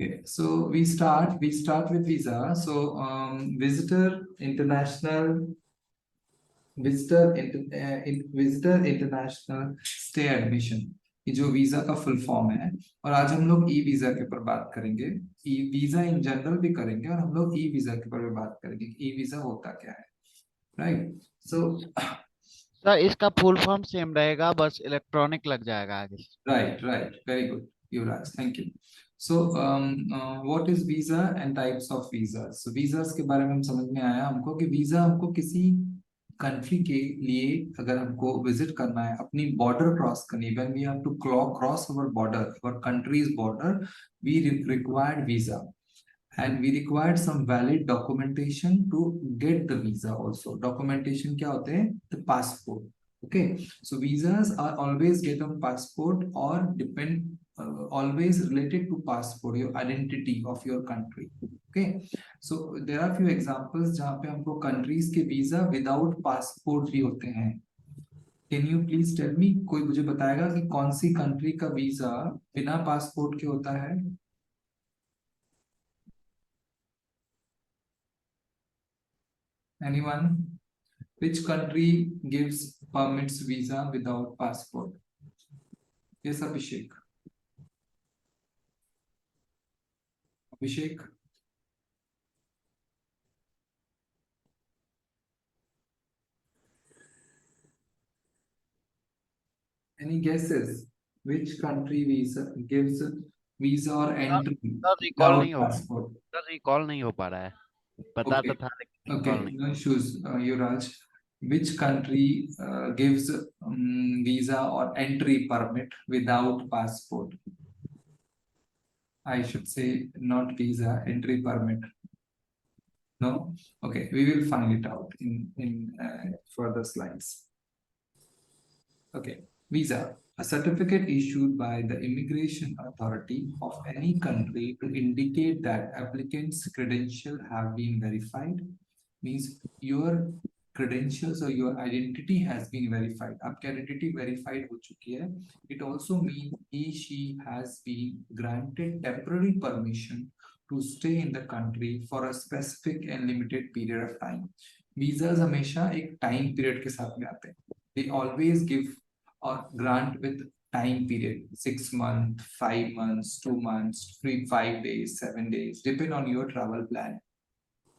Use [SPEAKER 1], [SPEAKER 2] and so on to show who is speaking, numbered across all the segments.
[SPEAKER 1] Okay, so we start with visa. So visitor international stay admission, ये जो visa का full form है। और आज हम लोग ई वीजा के ऊपर बात करेंगे। ई वीजा इन जनरल भी करेंगे और हम लोग ई वीजा के ऊपर भी बात करेंगे कि ई वीजा होता क्या है। राइट। सो
[SPEAKER 2] सर इसका फुल फॉर्म सेम रहेगा, बस इलेक्ट्रॉनिक लग जाएगा आगे।
[SPEAKER 1] Right right, very good Yuvraj, thank you. So what is visa and types of visa. So visas के बारे में हम समझ में आया हमको कि वीजा हमको किसी कंट्री के लिए अगर हमको विजिट करना है, अपनी बॉर्डर क्रॉस करनी है, when we have to cross our border, our country's border, we required visa and we required some valid documentation to get the visa also. Documentation क्या होते हैं? The passport. Okay, so visas are always get on passport or depend always related to passport, your identity of your country. Okay, so there are few examples जहाँ पे हमको countries के visa without passport भी होते हैं। Can you please tell me, कोई मुझे बताएगा कि कौन सी country का visa बिना passport के होता है? Anyone? Which country gives permits visa without passport? Yes, Abhishek. Abhishek. Any guesses? Which country visa gives visa or entry
[SPEAKER 2] sir recall
[SPEAKER 1] without
[SPEAKER 2] नहीं हो
[SPEAKER 1] passport?
[SPEAKER 2] सर रिकॉल नहीं हो पा रहा है। पता तो
[SPEAKER 1] Okay.
[SPEAKER 2] था लेकिन
[SPEAKER 1] Okay.
[SPEAKER 2] रिकॉल नहीं।
[SPEAKER 1] No issues, Yuvraj. Which country gives visa or entry permit without passport? I should say not visa, entry permit. No? Okay, we will find it out in further slides. Okay, visa, a certificate issued by the immigration authority of any country to indicate that applicant's credentials have been verified, means your credentials or your identity has been verified. आपकी identity verified हो चुकी है. It also means she has been granted temporary permission to stay in the country for a specific and limited period of time. Visas हमेशा एक time period के साथ में आते हैं. They always give or grant with time period, 6 months, 5 months, 2 months, 5 days, 7 days, depend on your travel plan.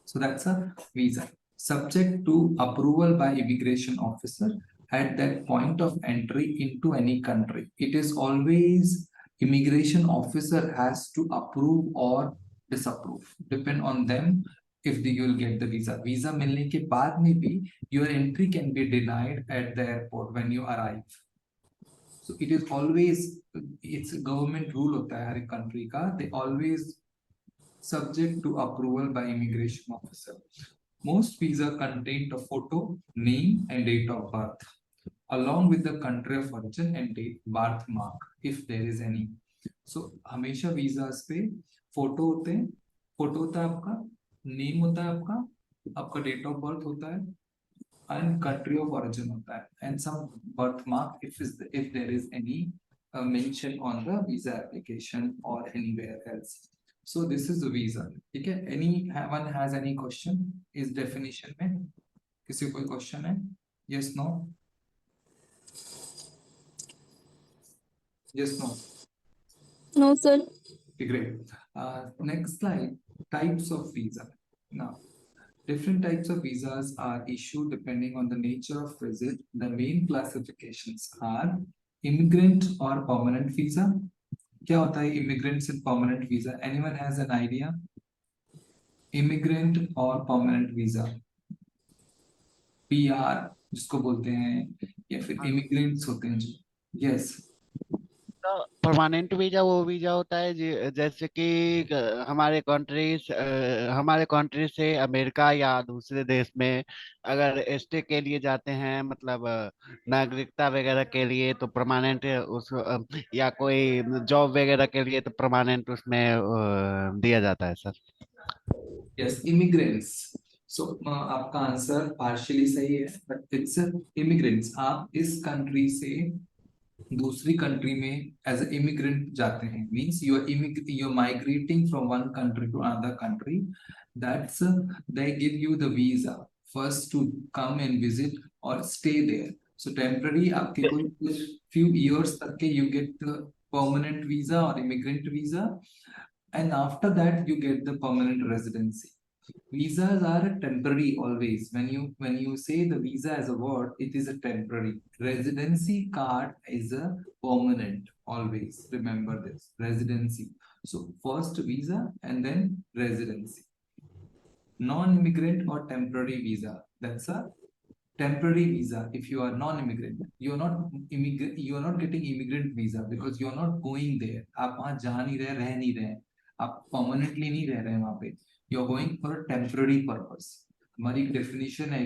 [SPEAKER 1] So that's a visa. Subject to approval by immigration officer at that point of entry into any country. It is always immigration officer has to approve or disapprove. Depend on them if you will get the visa. Visa मिलने के बाद में भी your entry can be denied at the airport when you arrive. So it is always, it's a government rule होता है हर एक country का. They always subject to approval by immigration officer. Most visa contain a photo, name and date of birth, along with the country of origin and date birthmark, if there is any. So हमेशा visas पे photo होते हैं, photo होता है आपका, name होता है आपका, आपका date of birth होता है, and country of origin होता है, and some birthmark if there is any mention on the visa application or anywhere else. So this is the visa. ठीक है? Anyone has any question इस definition में? किसी कोई question है? Yes, no? Yes, no?
[SPEAKER 3] No, sir.
[SPEAKER 1] Okay, great. Next slide, types of visa. Now, different types of visas are issued depending on the nature of visit. The main classifications are immigrant or permanent visa. क्या होता है immigrants and permanent visa? Anyone has an idea? Immigrant or permanent visa? PR जिसको बोलते हैं या फिर immigrants होते हैं जो. Yes.
[SPEAKER 2] परमानेंट वीजा वो वीजा होता है जैसे कि हमारे कंट्री से अमेरिका या दूसरे देश में अगर स्टे के लिए जाते हैं, मतलब नागरिकता वगैरह के लिए, तो परमानेंट उस या कोई जॉब वगैरह के लिए तो परमानेंट उसमें दिया जाता है सर।
[SPEAKER 1] Yes, immigrants. So आपका आंसर पार्शियली सही है, बट इट्स immigrants. आप इस कंट्री से दूसरी कंट्री में एज ए इमिग्रेंट जाते हैं, means you are migrating from one country to another country, that's they give you the visa first to come and visit और स्टे देयर। सो टेम्पररी आपके कुछ few years तक के you get the permanent visa or immigrant visa, and after that you get the permanent residency. Visas are temporary always. When you say the visa as a word, it is a temporary. Residency card is a permanent. Always remember this. Residency. So first visa and then residency. Non-immigrant or temporary visa. That's a temporary visa. If you are non-immigrant, you are not getting immigrant visa because you are not going there. आप वहाँ जा नहीं रहे, रह नहीं रहे, आप permanently नहीं रह रहे वहाँ पे. You are going for a temporary purpose. हमारी एक definition है,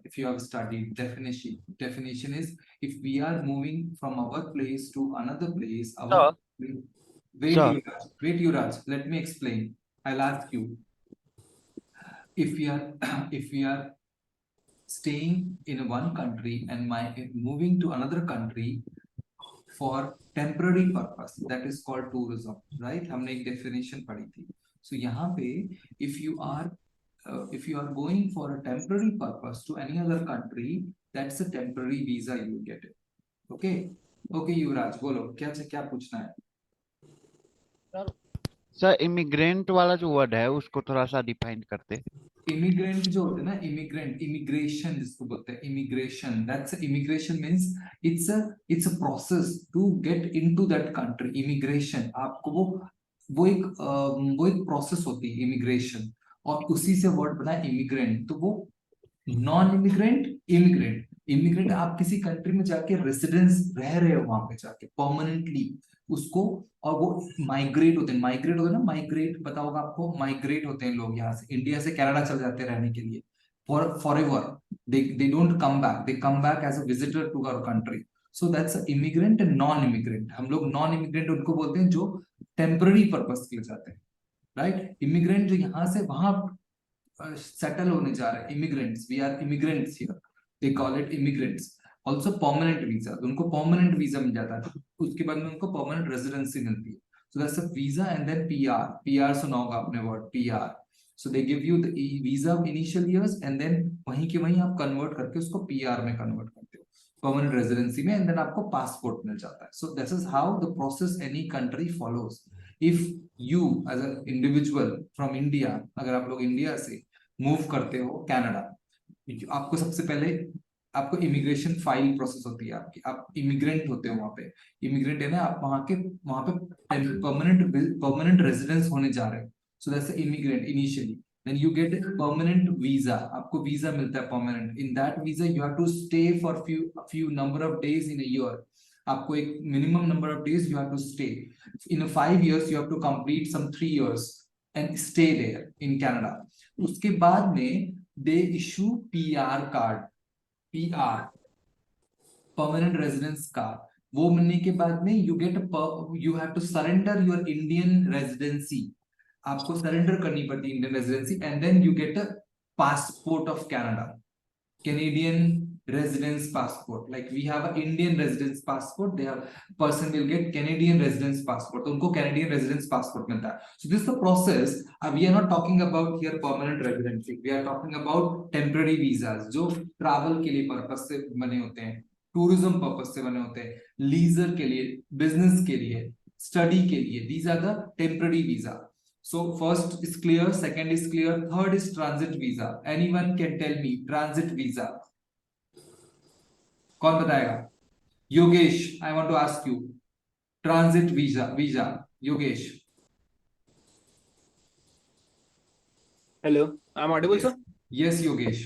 [SPEAKER 1] if you have studied definition is, if we are moving from our place to another place, wait
[SPEAKER 2] Sir.
[SPEAKER 1] Yuvraj, let me explain. I'll ask you, if we are staying in one country and moving to another country for temporary purpose, that is called tourism, right? हमने एक definition पढ़ी थी. So यहाँ पे if you are going for a temporary purpose to any other country, that's a temporary visa you get it. Okay युवराज बोलो क्या पूछना है?
[SPEAKER 2] सर इमिग्रेंट वाला जो वर्ड है उसको थोड़ा सा डिफाइन करते।
[SPEAKER 1] इमिग्रेंट जो होते हैं ना, इमिग्रेशन जिसको बोलते हैं, immigration means it's a process to get into that country. Immigration आपको वो एक प्रोसेस होती है इमिग्रेशन, और उसी से वर्ड बना इमिग्रेंट. तो वो नॉन इमिग्रेंट आप किसी कंट्री में जाके रेसिडेंस रह रहे हो वहां पे जाके परमानेंटली उसको, और वो माइग्रेट होते हैं ना, माइग्रेट पता होगा आपको, माइग्रेट होते हैं लोग यहाँ से इंडिया से कनाडा चल जाते हैं रहने के लिए for ever. they don't come back, they come back as a visitor to our country. So that's a immigrant and non-immigrant. हम लोग नॉन इमिग्रेंट उनको बोलते हैं जो टेम्पररी पर्पस के लिए जाते हैं, राइट? इमिग्रेंट जो यहाँ से वहां सेटल होने जा रहे हैं, immigrants, we are immigrants here, they call it immigrants. Also permanent visa, उनको परमानेंट वीजा मिल जाता है, उसके बाद में उनको परमानेंट रेजिडेंसी मिलती है. So that's a visa and then PR सुना होगा आपने word PR. So they give you the visa initial years and then वहीं के वहीं आप कन्वर्ट करके उसको पीआर में कन्वर्ट करते हो, परमानेंट रेजिडेंसी में, एंड देन आपको पासपोर्ट मिल जाता है. So this is how the process any country follows. If you as a individual from India, अगर आप लोग इंडिया से मूव करते हो कनाडा, आपको सबसे पहले आपको इमिग्रेशन फाइल प्रोसेस होती है आपकी, आप इमिग्रेंट होते हो वहां पे. इमिग्रेंट है ना, आप वहां पे परमानेंट रेजिडेंस होने जा रहे हो. So that's immigrant initially. Then you get permanent visa, आपको वीजा मिलता है permanent. In that visa you have to stay for few number of days in a year. आपको एक minimum number of days you have to stay. In 5 years you have to complete some 3 years and stay there in Canada. उसके बाद में they issue PR card, PR permanent residence card. वो मिलने के बाद में you have to surrender your Indian residency. आपको surrender करनी पड़ती है Indian residency, and then you get a passport of Canada, Canadian residence passport. Like we have an Indian residence passport, they have person will get Canadian residence passport. तो उनको Canadian residence passport मिलता है. So this is the process. We are not talking about here permanent residency. We are talking about temporary visas जो travel के लिए purpose से बने होते हैं, tourism purpose से बने होते हैं, leisure के लिए, business के लिए, study के लिए. These are the temporary visa. So first is clear, second is clear, third is transit visa. Anyone can tell me transit visa? कौन बताएगा? Yogesh, I want to ask you transit visa. Yogesh.
[SPEAKER 4] Hello, I'm audible, sir?
[SPEAKER 1] Yes, Yogesh.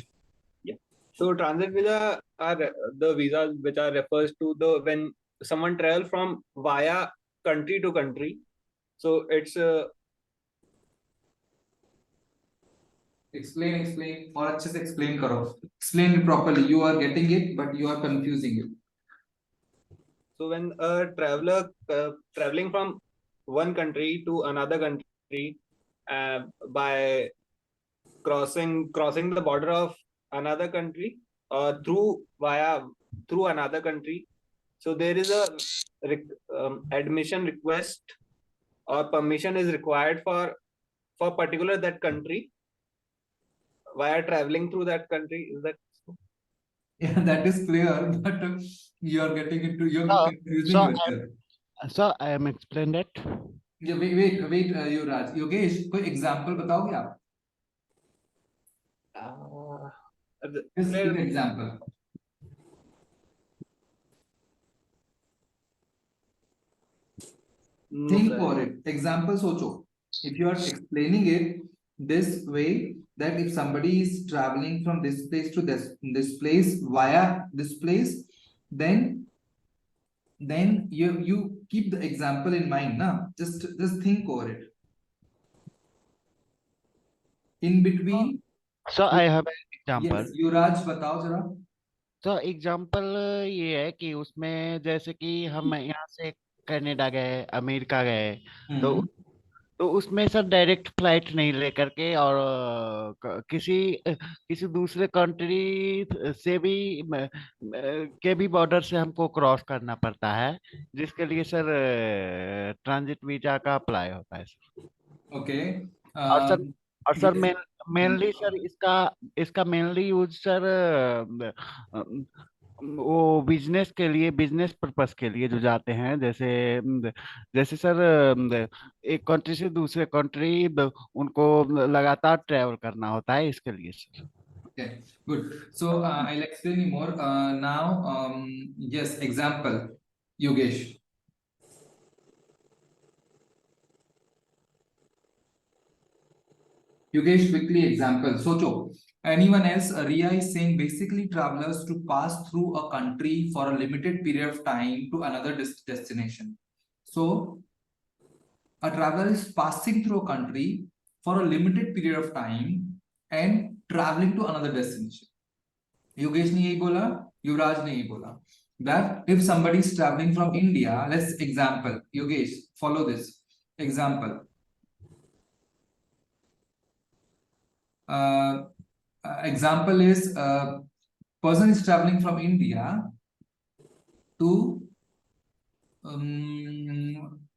[SPEAKER 4] Yeah. So transit visa are the visas which are refers to the when someone travel from via country to country. So it's
[SPEAKER 1] Explain और अच्छे से explain करो. Explain it properly. You are getting it, but you are confusing it.
[SPEAKER 4] so when a traveler traveling from one country to another country by crossing the border of another country through another country. So there is a admission request or permission is required for particular that country via traveling through that country. Is that so?
[SPEAKER 1] Yeah, that is clear, but you're
[SPEAKER 2] So,
[SPEAKER 1] confusing
[SPEAKER 2] so
[SPEAKER 1] yourself.
[SPEAKER 2] I am explained it.
[SPEAKER 1] Yeah, wait, युवराज, योगेश, कोई example बताओगे आप? Just give an example.
[SPEAKER 4] No,
[SPEAKER 1] Think
[SPEAKER 4] sir.
[SPEAKER 1] for it. Example सोचो. If you are explaining it this way, that if somebody is traveling from this place to this place via this place, then you keep the example in mind, na? Just think over it. In between.
[SPEAKER 2] So I have an example.
[SPEAKER 1] Yes, युवराज बताओ जरा.
[SPEAKER 2] तो example ये है कि उसमें जैसे कि हम यहाँ से कनाडा गए, अमेरिका गए, तो उसमें सर डायरेक्ट फ्लाइट नहीं लेकर के और किसी दूसरे कंट्री से भी के भी बॉर्डर से हमको क्रॉस करना पड़ता है, जिसके लिए सर ट्रांजिट वीजा का अप्लाई होता है सर.
[SPEAKER 1] Okay.
[SPEAKER 2] और सर
[SPEAKER 1] yes.
[SPEAKER 2] मेनली सर इसका मेनली यूज सर वो बिजनेस पर्पस के लिए जो जाते हैं, जैसे सर एक कंट्री से दूसरे कंट्री उनको लगातार ट्रेवल करना होता है, इसके लिए sir.
[SPEAKER 1] Okay, good. So I'll explain you more. Now, yes, example, Yogesh. Yogesh, quickly example. Socho. Anyone else? Ria is saying basically travelers to pass through a country for a limited period of time to another destination. So a traveler is passing through a country for a limited period of time and traveling to another destination. Yogesh ne yahi bola, Yuvraj ne yahi bola. That if somebody is traveling from India, let's example, Yogesh, follow this example. Example is person is traveling from India to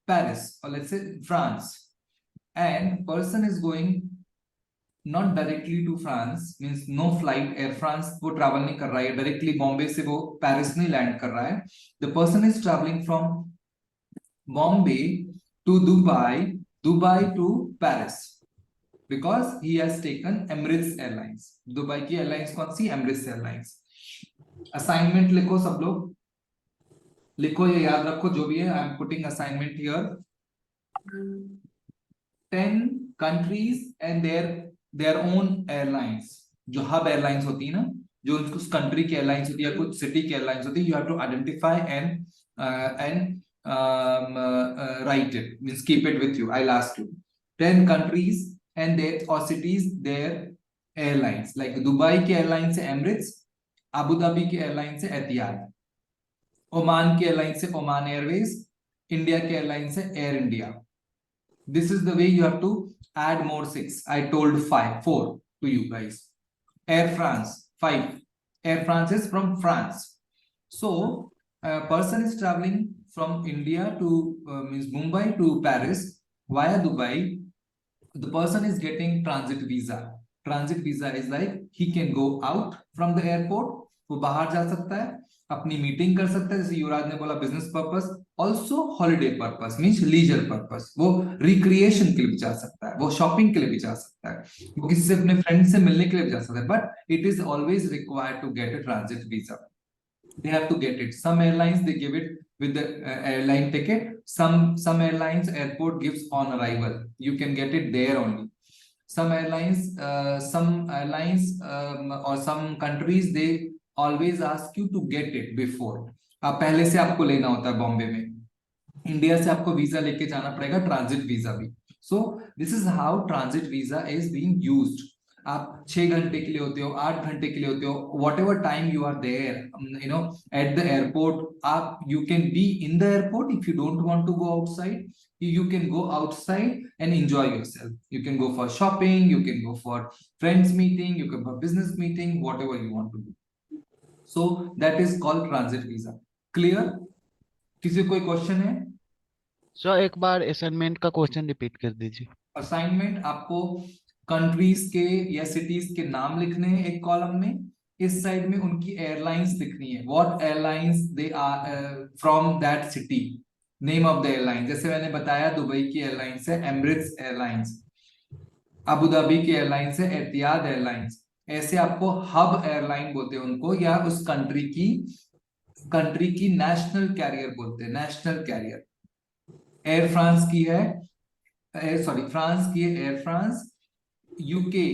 [SPEAKER 1] Paris, or let's say France, and person is going not directly to France, means no flight, Air France वो travel नहीं कर रहा है, directly Bombay से वो Paris नहीं land कर रहा है. The person is traveling from Bombay to Dubai, Dubai to Paris, because he has taken Emirates Airlines. Dubai की एयरलाइंस कौन सी? Emirates Airlines. असाइनमेंट लिखो सब लोग, लिखो, ये याद रखो जो भी है. I am putting assignment here. 10 countries and their own airlines, जो हब एयरलाइंस होती है ना, जो उस कंट्री की एयरलाइंस होती है या कुछ सिटी की एयरलाइंस होती है, you have to identify and write it, means keep it with you. I'll ask you 10 countries and their or cities, their airlines, like Dubai की एयरलाइन से Emirates, अबू धाबी की एयरलाइन से एतिहाद, ओमान की airline से Oman Airways, India की airline से air India. This is the way you have to add more 6. I told 4 to you guys. Air France 5. Air France is from France. So a person is traveling from India to means Mumbai to Paris via Dubai. The person is getting transit visa. Transit visa is like he can go out from the airport. वो बाहर जा सकता है, अपनी meeting कर सकता है, जैसे युवराज ने बोला business purpose, also holiday purpose means leisure purpose, वो रिक्रिएशन के लिए भी जा सकता है, वो शॉपिंग के लिए भी जा सकता है, वो किसी से अपने फ्रेंड से मिलने के लिए भी जा सकता है, but it is always required to get a transit visa. They have to get it. Some airlines they give it with the airline ticket. Some airlines airport gives on arrival. You can get it there only. Some airlines or some countries they always ask you to get it before. आप पहले से आपको लेना होता है. बॉम्बे में India से आपको वीजा लेके जाना पड़ेगा, ट्रांजिट वीजा भी. सो this is how transit visa is being used. आप 6 घंटे के लिए होते हो, 8 घंटे के लिए होते हो, whatever time you are there you know at the airport. आप you can be in the airport if you don't want to go outside. You can go outside and enjoy yourself. You can go for shopping, you can go for friends meeting, you can go for business meeting, whatever you want to do. So that is called transit visa. Clear? किसी को कोई question है?
[SPEAKER 2] Sir एक बार assignment का question repeat कर दीजिए।
[SPEAKER 1] Assignment आपको countries के या सिटीज के नाम लिखने हैं एक कॉलम में, इस साइड में उनकी एयरलाइंस लिखनी है, what airlines they are from that city, name of the airline. जैसे मैंने बताया दुबई की एयरलाइंस है एमिरेट्स एयरलाइंस, अबू धाबी की एयरलाइंस है एतिहाद एयरलाइंस। ऐसे आपको हब एयरलाइन बोलते हैं उनको, या उस कंट्री की नेशनल कैरियर बोलते हैं, नेशनल कैरियर। एयर फ्रांस की है, फ्रांस की है air France, UK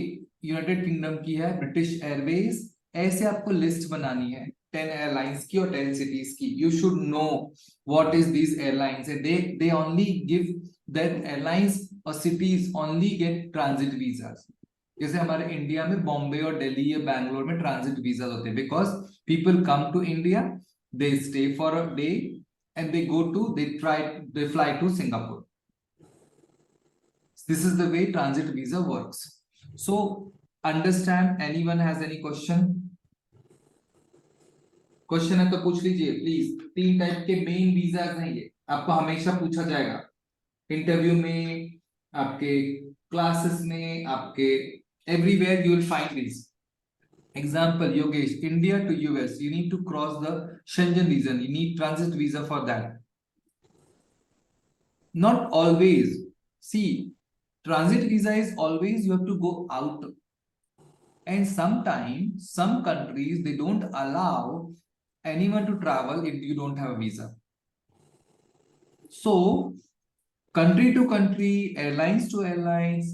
[SPEAKER 1] United kingdom की है ब्रिटिश एयरवेज। ऐसे आपको लिस्ट बनानी है 10 एयरलाइंस की और 10 सिटीज की। You should know what is these airlines, they only give that airlines और cities only get transit visas. जैसे हमारे इंडिया में बॉम्बे और दिल्ली या बैंगलोर में ट्रांजिट वीजा होते हैं, because people come to India, they stay for a day and they go to they fly to Singapore. This is the way transit visa works. So understand, anyone has any question? Question है तो पूछ लीजिए please. 3 type के main visas हैं ये, आपको हमेशा पूछा जाएगा इंटरव्यू में, आपके क्लासेस में, आपके everywhere you will find this. Example, Yogesh, India to US, you need to cross the Schengen region, you need transit visa for that. Not always. See, transit visa is always you have to go out. And sometimes, some countries, they don't allow anyone to travel if you don't have a visa. So, country to country, airlines to airlines,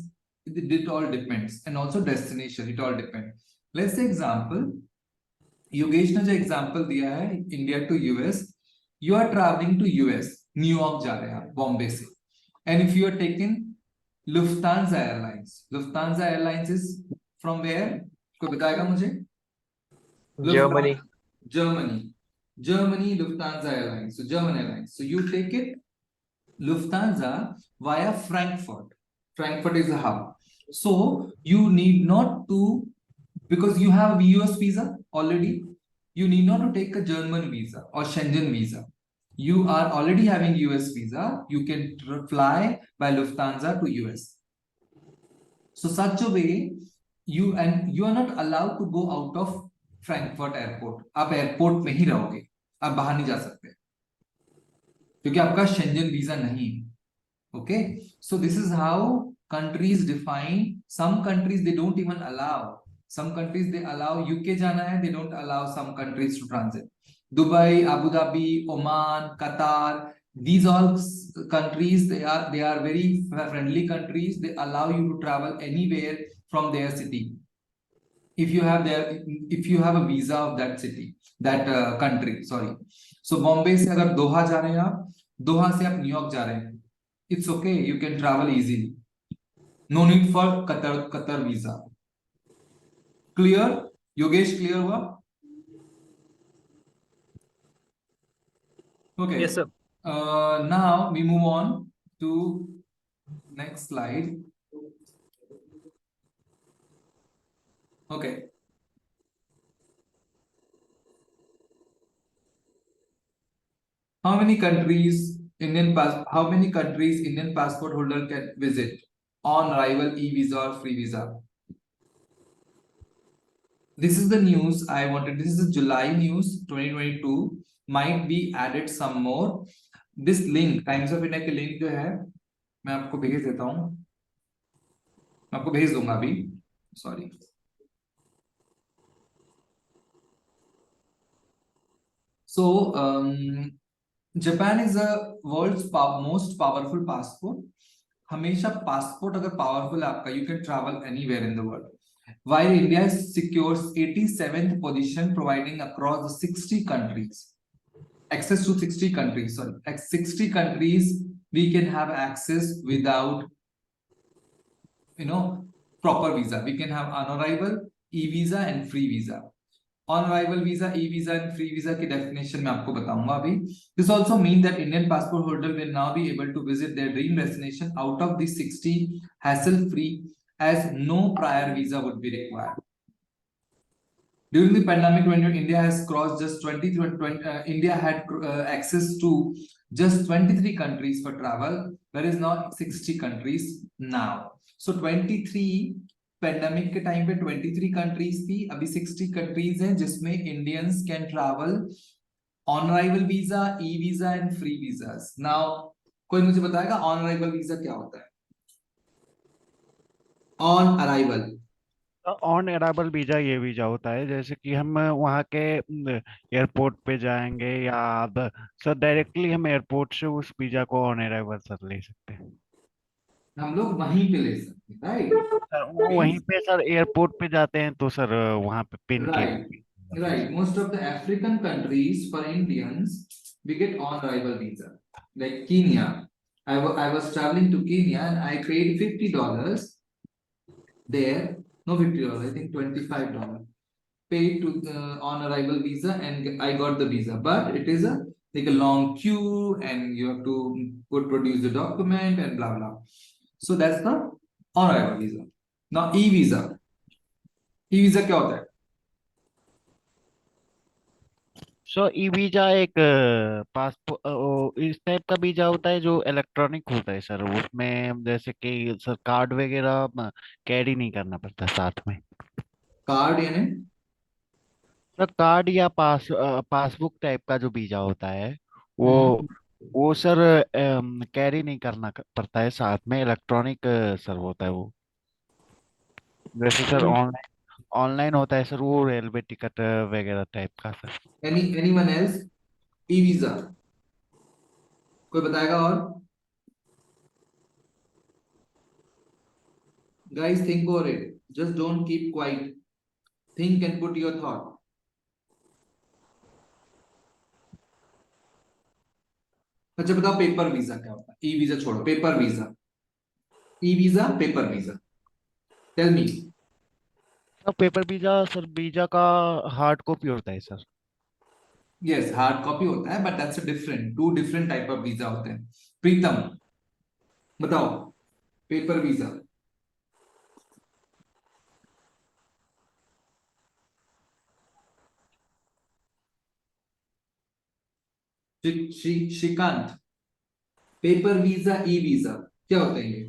[SPEAKER 1] it all depends. And also destination, it all depends. Let's say example, Yogesh ने जो example दिया है India to US, you are travelling to US, New York जा रहे हैं आप बॉम्बे से, and if you are taking Lufthansa airlines, Lufthansa airlines is from where, कोई बताएगा मुझे?
[SPEAKER 5] Germany.
[SPEAKER 1] Germany Lufthansa Airlines, so German Airlines, so you take it Lufthansa via Frankfurt is the hub, so you need not to, because you have US visa already, you need not to take a German visa or Schengen visa. You are already having US visa, you can fly by Lufthansa to US. So such a way, you are not allowed to go out of Frankfurt airport. आप airport में ही रहोगे, आप बाहर नहीं जा सकते क्योंकि आपका Schengen visa नहीं है. Okay, so this is how countries define. Some countries they don't even allow. Some countries they allow. UK जाना है, they don't allow some countries to transit. Dubai, Abu Dhabi, Oman, Qatar, these all countries, they are very friendly countries. They allow you to travel anywhere from their city. If you have a visa of that city, that country, sorry. So Bombay से अगर दोहा जा रहे हैं आप, दोहा से आप New York जा रहे हैं, it's okay, you can travel easily. No need for Qatar visa. Clear? Yogesh, clear हुआ? Okay.
[SPEAKER 5] Yes, sir.
[SPEAKER 1] Now we move on to next slide. Okay. How many countries Indian passport holder can visit on arrival, e-visa or free visa? This is the news I wanted. This is July news 2022. Might be added some more. This link, Times of India के link जो है, मैं आपको भेज देता हूँ, मैं आपको भेज दूंगा अभी. Sorry. So, Japan is the world's most powerful passport. हमेशा passport अगर powerful है आपका, you can travel anywhere in the world. While India secures 87th position, providing across the 60 countries, access to 60 countries. Sorry, 60 countries we can have access without, proper visa. We can have on arrival, e-visa and free visa. On arrival visa, e-visa and free visa की definition मैं आपको बताऊंगा अभी. This also means that Indian passport holder will now be able to visit their dream destination out of the 60 hassle-free, as no prior visa would be required. During the pandemic, when India has crossed just India had access to just 23 countries for travel. There is now 60 countries now. So 23 pandemic के time पे 23 countries थी, अभी 60 countries हैं जिसमें Indians can travel on arrival visa, e-visa and free visas. Now कोई मुझे बताएगा on arrival visa क्या होता है? On arrival.
[SPEAKER 2] On arrival visa ये वीजा होता है जैसे कि हम वहाँ के एयरपोर्ट पे जाएंगे या सर डायरेक्टली हम एयरपोर्ट से उस वीजा को ऑन अराइवल सर ले सकते हैं।
[SPEAKER 1] हम लोग वहीं पे ले सकते हैं, राइट?
[SPEAKER 2] सर वो वहीं पे सर एयरपोर्ट पे जाते हैं तो सर वहाँ पे पिन के
[SPEAKER 1] Right. Most of the African countries for Indians, we get on arrival visa. Like Kenya, I was traveling to Kenya and I paid $50 there. No, $50, I think $25. Paid to on arrival visa and I got the visa. But it is like a long queue and you have to produce the document and blah blah. So that's the on arrival visa. Now e-visa. E-visa क्या होता है?
[SPEAKER 2] सो e visa एक passport इस type का visa होता है जो electronic होता है सर उसमें जैसे कि सर कार्ड वगैरह कैरी नहीं करना पड़ता साथ में।
[SPEAKER 1] कार्ड यानी
[SPEAKER 2] सर कार्ड या पासबुक टाइप का जो वीजा होता है वो
[SPEAKER 1] हम्म,
[SPEAKER 2] वो सर कैरी नहीं करना पड़ता है साथ में इलेक्ट्रॉनिक सर होता है वो वैसे सर ऑनलाइन ऑनलाइन होता है सर वो रेलवे टिकट वगैरह टाइप का सर।
[SPEAKER 1] anyone else? E-visa. कोई बताएगा और? Guys, think over it. Just don't keep quiet. Think and put your thought. अच्छा बताओ पेपर वीजा क्या होता है? ई वीजा छोड़ो, paper visa, e visa, paper visa, tell me.
[SPEAKER 2] Sir paper visa sir visa का हार्ड कॉपी होता है sir.
[SPEAKER 1] Yes, hard copy होता है, but that's a different, two different type of visa होते हैं। प्रीतम बताओ, paper visa. Shrikant, paper visa, e visa क्या होते हैं ये?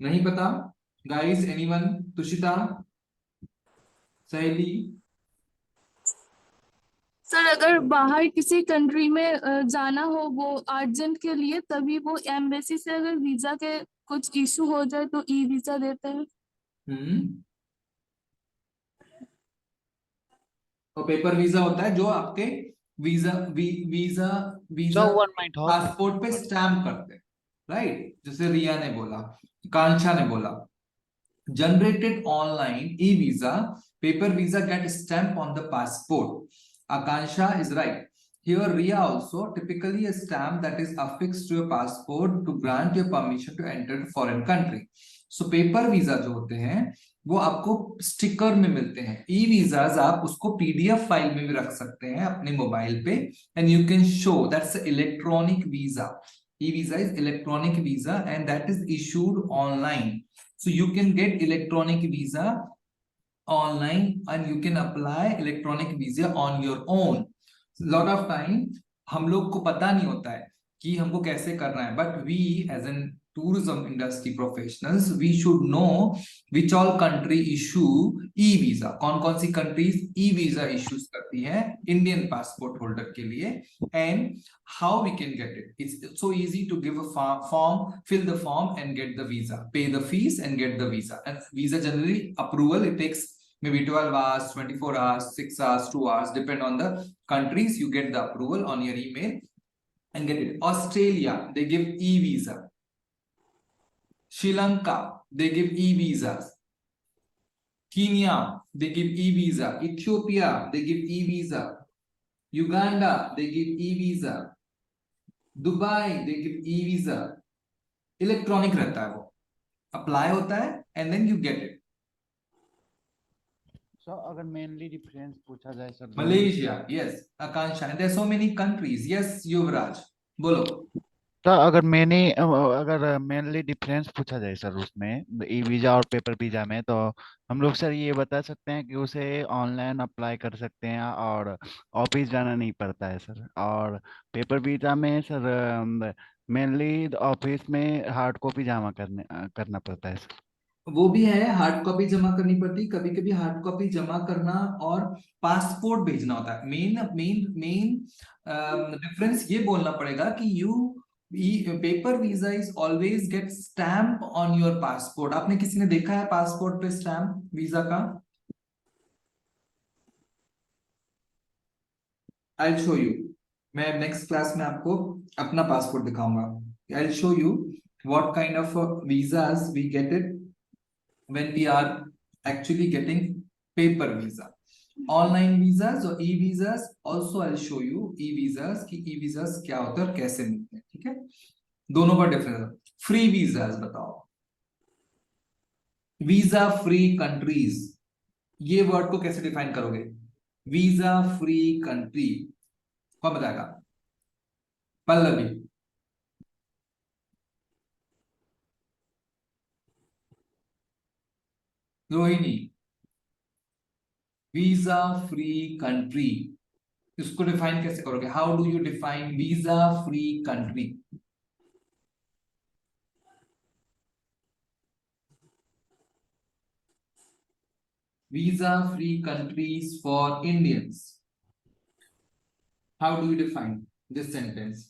[SPEAKER 1] नहीं पता? Guys, anyone? तुषिता, सहेली?
[SPEAKER 3] सर अगर बाहर किसी कंट्री में जाना हो वो अर्जेंट के लिए, तभी वो एम्बेसी से अगर वीजा के कुछ इशू हो जाए तो ई वीजा देते हैं।
[SPEAKER 1] हम्म। और पेपर वीजा होता है जो आपके visa visa visa
[SPEAKER 2] sir 1 minute हो
[SPEAKER 1] पासपोर्ट पे स्टैम्प करते हैं, राइट? जैसे रिया ने बोला, कांक्षा ने बोला, generated online e-visa, paper visa get stamp on the passport. Akansha is right. Here Ria also, typically a stamp that is affixed to your passport to grant your permission to enter a foreign country. So paper visa जो होते हैं वो आपको sticker में मिलते हैं। ई visas आप उसको पीडीएफ फाइल में भी रख सकते हैं अपने मोबाइल पे, and you can show that's electronic visa. E visa is electronic visa and that is issued online. So you can get electronic visa online and you can apply electronic visa on your own. Lot of time हम लोग को पता नहीं होता है कि हमको कैसे करना है, but we as an tourism industry professionals we should know which all country issue e-visa. कौन कौन सी countries e-visa issues करती है Indian passport holder के लिए, and how we can get it. It's so easy to give a form, fill the form and get the visa, pay the fees and get the visa. And visa generally approval, it takes maybe 12 hours, 24 hours, 6 hours, 2 hours, depend on the countries. You get the approval on your email and get it. Australia, they give e-visa. Sri Lanka, they give e-visas. Kenya, they give e-visa. Ethiopia, they give e-visa. Uganda, they give e-visa. Dubai, they give e-visa. Electronic रहता है वो, apply होता है and then you get it.
[SPEAKER 2] Sir अगर mainly difference पूछा जाए sir
[SPEAKER 1] Malaysia, yes. Akansha, and there are so many countries. Yes, Yuvraj. बोलो.
[SPEAKER 2] तो अगर मेनली डिफरेंस पूछा जाए सर उसमें ई वीजा और पेपर वीजा में, तो हम लोग सर ये बता सकते हैं कि उसे ऑनलाइन अप्लाई कर सकते हैं और ऑफिस जाना नहीं पड़ता है सर। और पेपर वीजा में सर मेनली ऑफिस में हार्ड कॉपी जमा करना पड़ता है सर।
[SPEAKER 1] वो भी है, हार्ड कॉपी जमा करनी पड़ती, कभी कभी हार्ड कॉपी जमा करना और पासपोर्ट भेजना होता है। मेन मेन मेन डिफरेंस ये बोलना पड़ेगा कि paper visa is always get stamp on your passport. आपने किसी ने देखा है पासपोर्ट पे स्टैम्प वीजा का? I show you. मैं नेक्स्ट क्लास में आपको अपना पासपोर्ट दिखाऊंगा। I show you what kind of visas we get it when we are actually getting paper visa. Online visas और e visas also I'll show you e visas कि e visas क्या होते हैं और कैसे मिलते हैं, ठीक है? दोनों का डिफरेंस। फ्री visas बताओ। वीजा फ्री कंट्रीज, ये वर्ड को कैसे डिफाइन करोगे? वीजा फ्री कंट्री कौन बताएगा? Pallavi. Rohini. Visa free country, इसको डिफाइन कैसे करोगे? How do you define visa free country? Visa free countries for Indians, how do you define this sentence?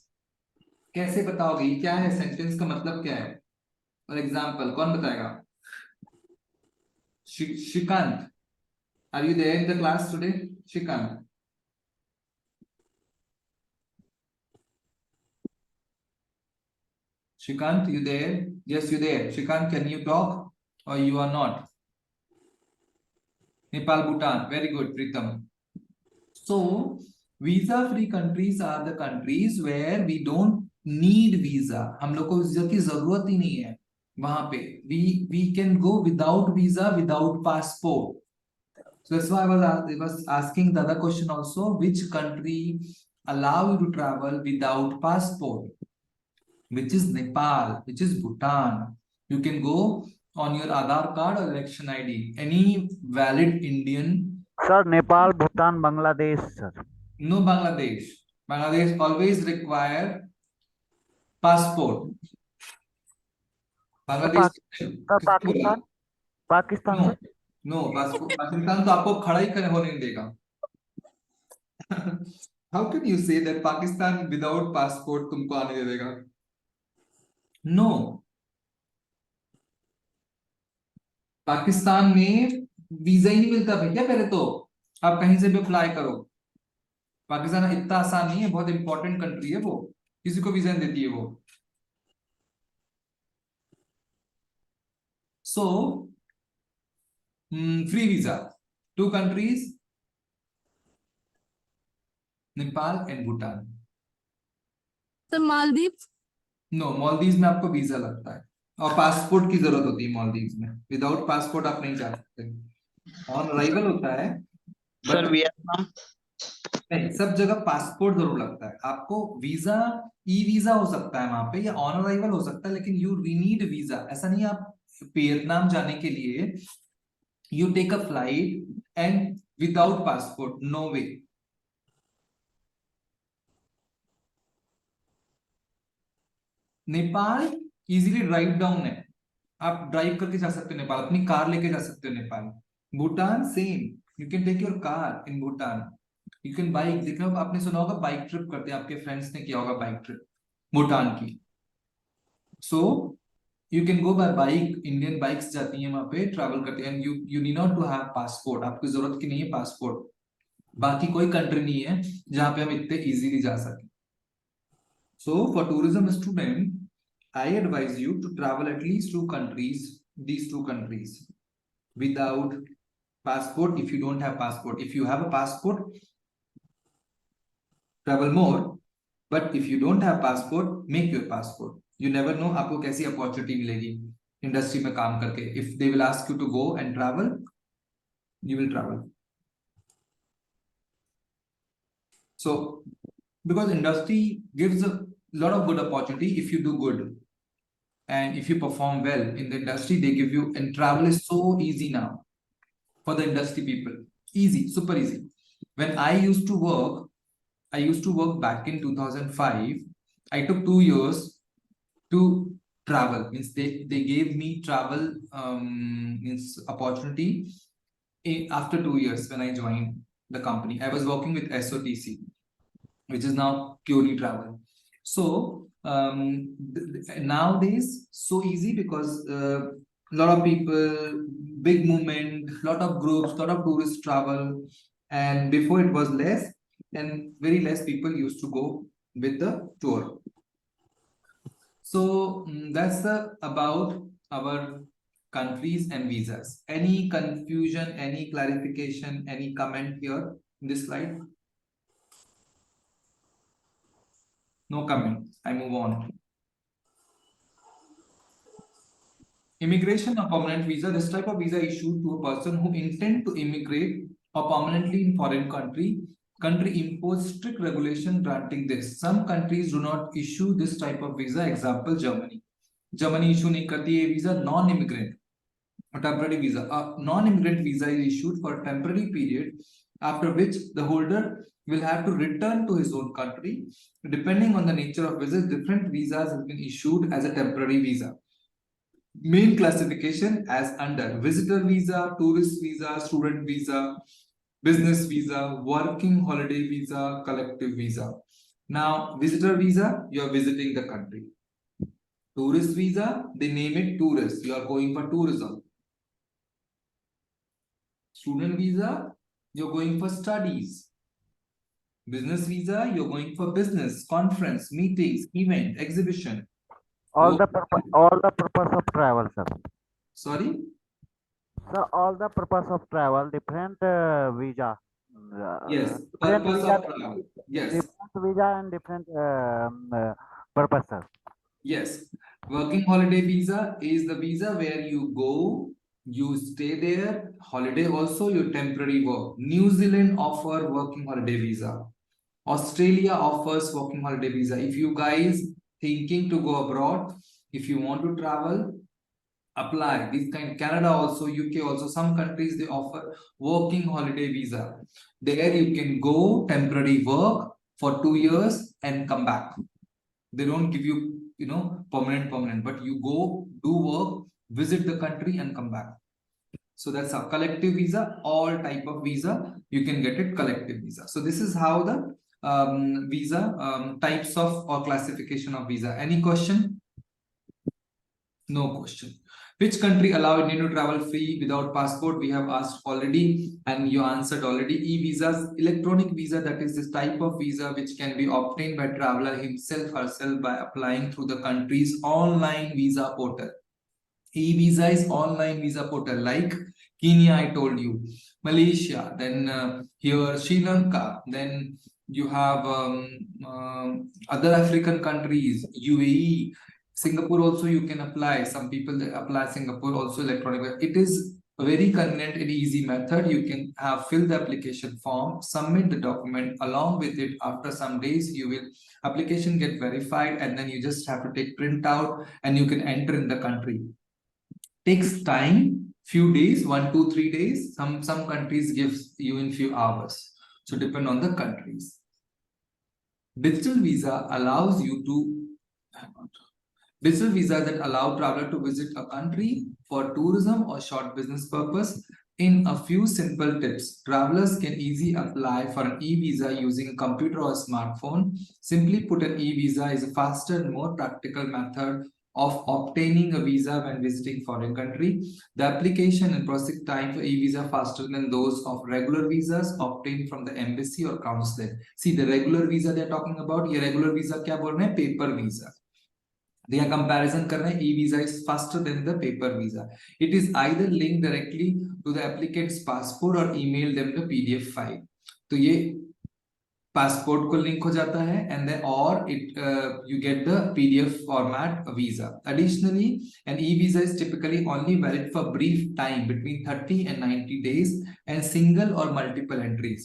[SPEAKER 1] कैसे बताओगे? क्या है सेंटेंस का मतलब क्या है? फॉर एग्जाम्पल कौन बताएगा? Shrikant, are you there in the class today? Shrikant, Shrikant, you there? Yes, you there. Shrikant, can you talk or you are not? Nepal, Bhutan. Very good, Pritam. So, visa-free countries are the countries where we don't need visa. हम लोग को visa की जरूरत ही नहीं है वहां पे. We can go without visa, without passport. So that's why I was asking the other question also. Which country allow you to travel without passport? Which is Nepal, which is Bhutan. You can go on your Aadhaar card or election ID. Any valid Indian.
[SPEAKER 2] Sir Nepal, Bhutan, Bangladesh sir.
[SPEAKER 1] No Bangladesh. Bangladesh always require passport. Bangladesh.
[SPEAKER 2] Pakistan, Pakistan
[SPEAKER 1] No,
[SPEAKER 2] sir.
[SPEAKER 1] no passport. Pakistan तो आपको खड़ा ही होने नहीं देगा. How can you say that Pakistan without passport तुमको आने दे देगा? No. Pakistan में वीजा ही नहीं मिलता भैया। पहले तो आप कहीं से भी अप्लाई करो। पाकिस्तान इतना आसान नहीं है, बहुत इंपॉर्टेंट कंट्री है वो, किसी को वीजा नहीं देती है वो। So free visa, 2 countries, Nepal and Bhutan.
[SPEAKER 3] तो मालदीव?
[SPEAKER 1] नो, मालदीव में आपको वीजा लगता है और पासपोर्ट की जरूरत होती है मालदीव में। विदाउट पासपोर्ट आप नहीं जा सकते। ऑन अराइवल होता है
[SPEAKER 5] सर वियतनाम।
[SPEAKER 1] नहीं, सब जगह पासपोर्ट जरूर लगता है आपको। वीजा ई वीजा हो सकता है वहां पे या ऑन अराइवल हो सकता है, लेकिन यू नीड वीजा। ऐसा नहीं है आप वियतनाम जाने के लिए you take a flight and without passport, no way. Nepal easily drive down है, आप ड्राइव करके जा सकते हो नेपाल, अपनी कार लेके जा सकते हो Nepal. Bhutan same, you can take your car in Bhutan, you can bike. देखना आपने सुना होगा बाइक ट्रिप करते हैं, आपके फ्रेंड्स ने किया होगा बाइक ट्रिप भूटान की। So you can go by bike, Indian bikes जाती हैं वहां पे, ट्रैवल करते हैं। You need not to have passport, आपकी जरूरत की नहीं है पासपोर्ट। बाकी कोई कंट्री नहीं है जहां पे हम इतने इजीली जा सके। So for tourism student I advise you to travel at least 2 countries, these 2 countries, without passport. If you don't have passport, if you have a passport, travel more. But if you don't have passport, make your passport. You never know आपको कैसी opportunity मिलेगी industry में काम करके। If they will ask you to go and travel, you will travel. So, because industry gives a lot of good opportunity if you do good. And if you perform well in the industry, they give you, and travel is so easy now for the industry people. Easy, super easy. When I used to work back in 2005. I took 2 years to travel. Means they gave me travel means opportunity after 2 years when I joined the company. I was working with SOTC, which is now Kyori Travel. So nowadays so easy because a lot of people, big movement, lot of groups, lot of tourists travel, and before it was less, and very less people used to go with the tour. So that's about our countries and visas. Any confusion, any clarification, any comment here in this slide? No comment. I move on. Immigration or permanent visa. This type of visa issued to a person who intend to immigrate or permanently in foreign country impose strict regulation granting this. Some countries do not issue this type of visa. Example, Germany. Germany issue nahi karti hai visa. Non-immigrant, a temporary visa. A non-immigrant visa is issued for a temporary period, after which the holder will have to return to his own country. Depending on the nature of visit, different visas have been issued as a temporary visa. Main classification as under visitor visa, tourist visa, student visa, business visa, working holiday visa, collective visa. Now, visitor visa, you are visiting the country. Tourist visa, they name it tourist. You are going for tourism. Student visa, you're going for studies. Business visa, you're going for business, conference, meetings, event, exhibition.
[SPEAKER 6] All the purpose of travel, sir.
[SPEAKER 1] Sorry?
[SPEAKER 6] So all the purpose of travel, different visa.
[SPEAKER 1] Yes,
[SPEAKER 6] different
[SPEAKER 1] purpose
[SPEAKER 6] visa,
[SPEAKER 1] of travel. Yes.
[SPEAKER 6] different visa and different purposes.
[SPEAKER 1] Yes, working holiday visa is the visa where you go, you stay there, holiday also, your temporary work. New Zealand offer working holiday visa. Australia offers working holiday visa. If you guys thinking to go abroad, if you want to travel, apply. This kind, Canada also, UK also, some countries they offer working holiday visa. There you can go temporary work for 2 years and come back. They don't give you, permanent, but you go, do work, visit the country and come back. So that's a collective visa, all type of visa, you can get it collective visa. So this is how the visa types of or classification of visa. Any question? No question. Which country allow Indian to travel free without passport? We have asked already and you answered already. E-visas, electronic visa, that is this type of visa which can be obtained by traveler himself or herself by applying through the country's online visa portal. E-visa is online visa portal like Kenya, I told you, Malaysia, then here Sri Lanka, then you have other African countries, UAE, Singapore also you can apply. Some people apply Singapore also electronic. It is a very convenient and easy method. You can fill the application form, submit the document along with it. After some days, application get verified, and then you just have to take print out and you can enter in the country. Takes time, few days, 1, 2, 3 days. Some countries gives you in few hours. So depend on the countries. Digital visa allows you to. Digital visa that allow traveler to visit a country for tourism or short business purpose. In a few simple tips, travelers can easily apply for an e-visa using a computer or a smartphone. Simply put, an e-visa is a faster and more practical method of obtaining a visa when visiting foreign country. The application and processing time for e-visa faster than those of regular visas obtained from the embassy or consulate. See, the regular visa they're talking about, ये regular visa क्या बोल रहे हैं? Paper visa. They are comparison kar rahe hain, e-visa is faster than the paper visa. It is either linked directly to the applicant's passport or email them the PDF file. तो ये passport को link हो जाता है and then or it you get the PDF format visa. Additionally, an e-visa is typically only valid for brief time between 30 and 90 days and single or multiple entries.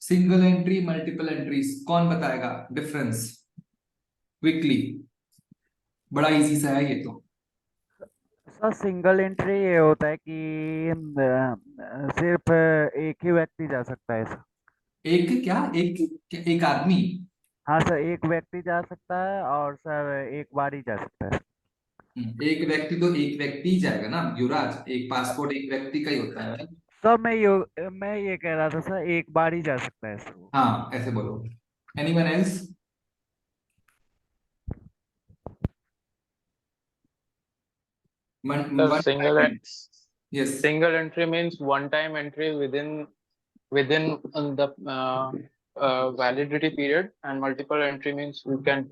[SPEAKER 1] Single entry, multiple entries, कौन बताएगा difference quickly? बड़ा easy सा है ये तो।
[SPEAKER 6] Sir single entry ये होता है कि सिर्फ एक ही व्यक्ति जा सकता है सर।
[SPEAKER 1] एक क्या, एक आदमी?
[SPEAKER 6] हाँ सर, एक व्यक्ति जा सकता है और सर एक बार ही जा सकता है।
[SPEAKER 1] एक व्यक्ति तो एक व्यक्ति ही जाएगा ना युवराज, एक पासपोर्ट एक व्यक्ति का ही होता है।
[SPEAKER 6] सर मैं ये कह रहा था सर, एक बार ही जा सकता है सर।
[SPEAKER 1] हाँ ऐसे बोलो। Anyone else? Yes.
[SPEAKER 7] Single entry means one-time entry within the validity period, and multiple entry means you can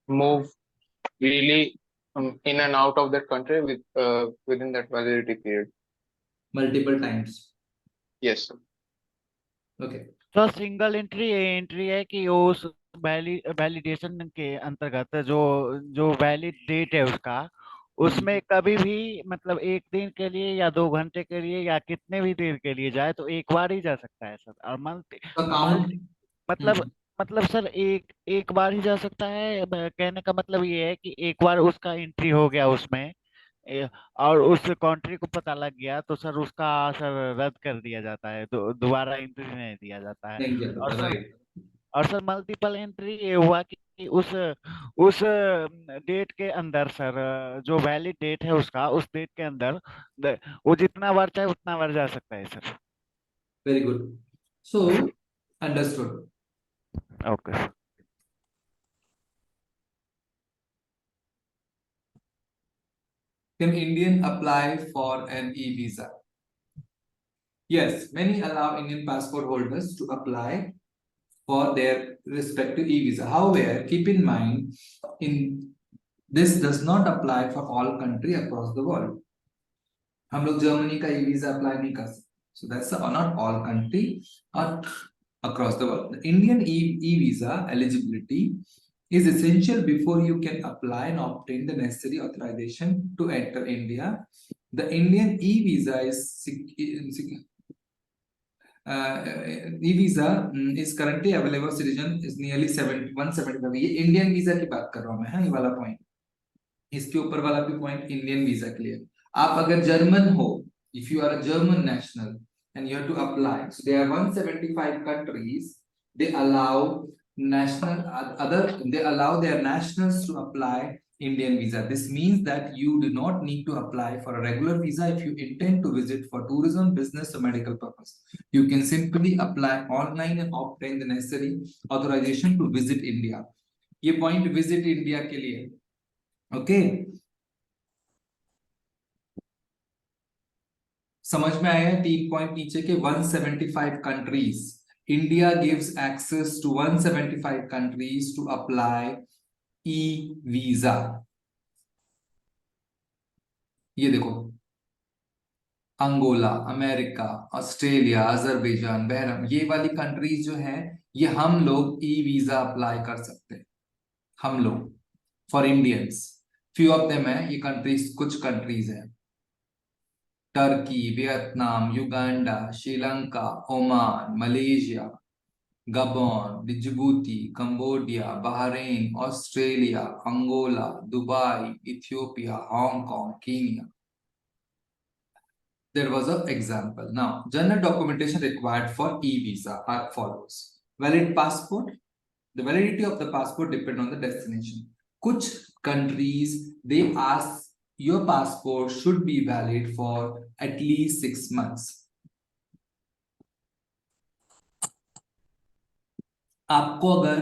[SPEAKER 7] move freely in and out of that country within that validity period.
[SPEAKER 1] Multiple times.
[SPEAKER 7] Yes.
[SPEAKER 1] Okay.
[SPEAKER 6] तो single entry है कि उस validation के अंतर्गत जो valid date है उसका, उसमें कभी भी मतलब एक दिन के लिए या 2 घंटे के लिए या कितने भी देर के लिए जाए तो एक बार ही जा सकता है सर। और मतलब सर एक बार ही जा सकता है। कहने का मतलब ये है कि एक बार उसका एंट्री हो गया उसमें और उस कंट्री को पता लग गया तो सर उसका सर रद्द कर दिया जाता है, दोबारा एंट्री नहीं दिया जाता है। और सर मल्टीपल एंट्री ये हुआ कि उस डेट के अंदर सर, जो वैलिड डेट है उसका, उस डेट के अंदर वो जितना बार चाहे उतना बार जा सकता है sir.
[SPEAKER 1] Very good, so understood.
[SPEAKER 6] Okay.
[SPEAKER 1] Can Indian apply for an e-visa? Yes, many allow Indian passport holders to apply for their respective e-visa. However, keep in mind, this does not apply for all countries across the world. हम लोग Germany का e-visa apply नहीं कर सकते. So that's not all countries or across the world. The Indian e-visa eligibility is essential before you can apply and obtain the necessary authorization to enter India. The Indian e-visa is currently available. Citizen is nearly 175. ये Indian visa की बात कर रहा हूँ मैं, हाँ, ये वाला पॉइंट, इसके ऊपर वाला भी पॉइंट इंडियन वीजा के लिए। आप अगर जर्मन हो, if you are a German national and you have to apply, so there are 175 countries, they allow their nationals to apply Indian visa. This means that you do not need to apply for a regular visa if you intend to visit for tourism, business or medical purpose. You can simply apply online and obtain the necessary authorization to visit India. ये point visit India के लिए, okay? समझ में आया? 3 point नीचे के 175 countries. India gives access to 175 countries to apply e-visa. ये देखो, Angola, America, Australia, Azerbaijan, Bahrain, ये वाली कंट्रीज जो है, ये हम लोग ई-वीजा अप्लाई कर सकते हैं, हम लोग, for Indians. Few of them है ये कंट्रीज, कुछ कंट्रीज हैं, Turkey, Vietnam, Uganda, Sri Lanka, Oman, Malaysia, Gabon, Djibouti, Cambodia, Bahrain, Australia, Angola, Dubai, Ethiopia, Hong Kong, Kenya. There was an example. Now, general documentation required for e-visa are follows. Valid passport. The validity of the passport depends on the destination. Kuch countries, they ask your passport should be valid for at least 6 months. आपको अगर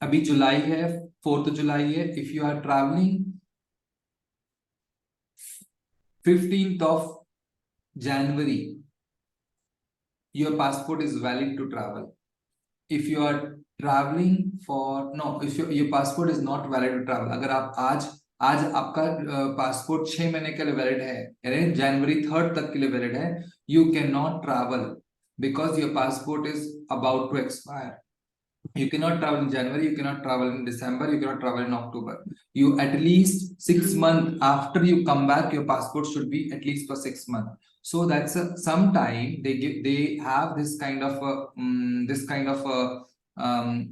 [SPEAKER 1] अभी जुलाई है, 4th जुलाई है, if you are traveling 15th of January, your passport is valid to travel. If you are traveling for if your passport is not valid to travel, अगर आप आज आपका passport 6 महीने के लिए वैलिड है, यानी जनवरी 3rd तक के लिए वैलिड है, you cannot travel because your passport is about to expire. You cannot travel in January, you cannot travel in December, you cannot travel in October. You at least 6 months after you come back, your passport should be at least for 6 months. So that's some time they have this kind of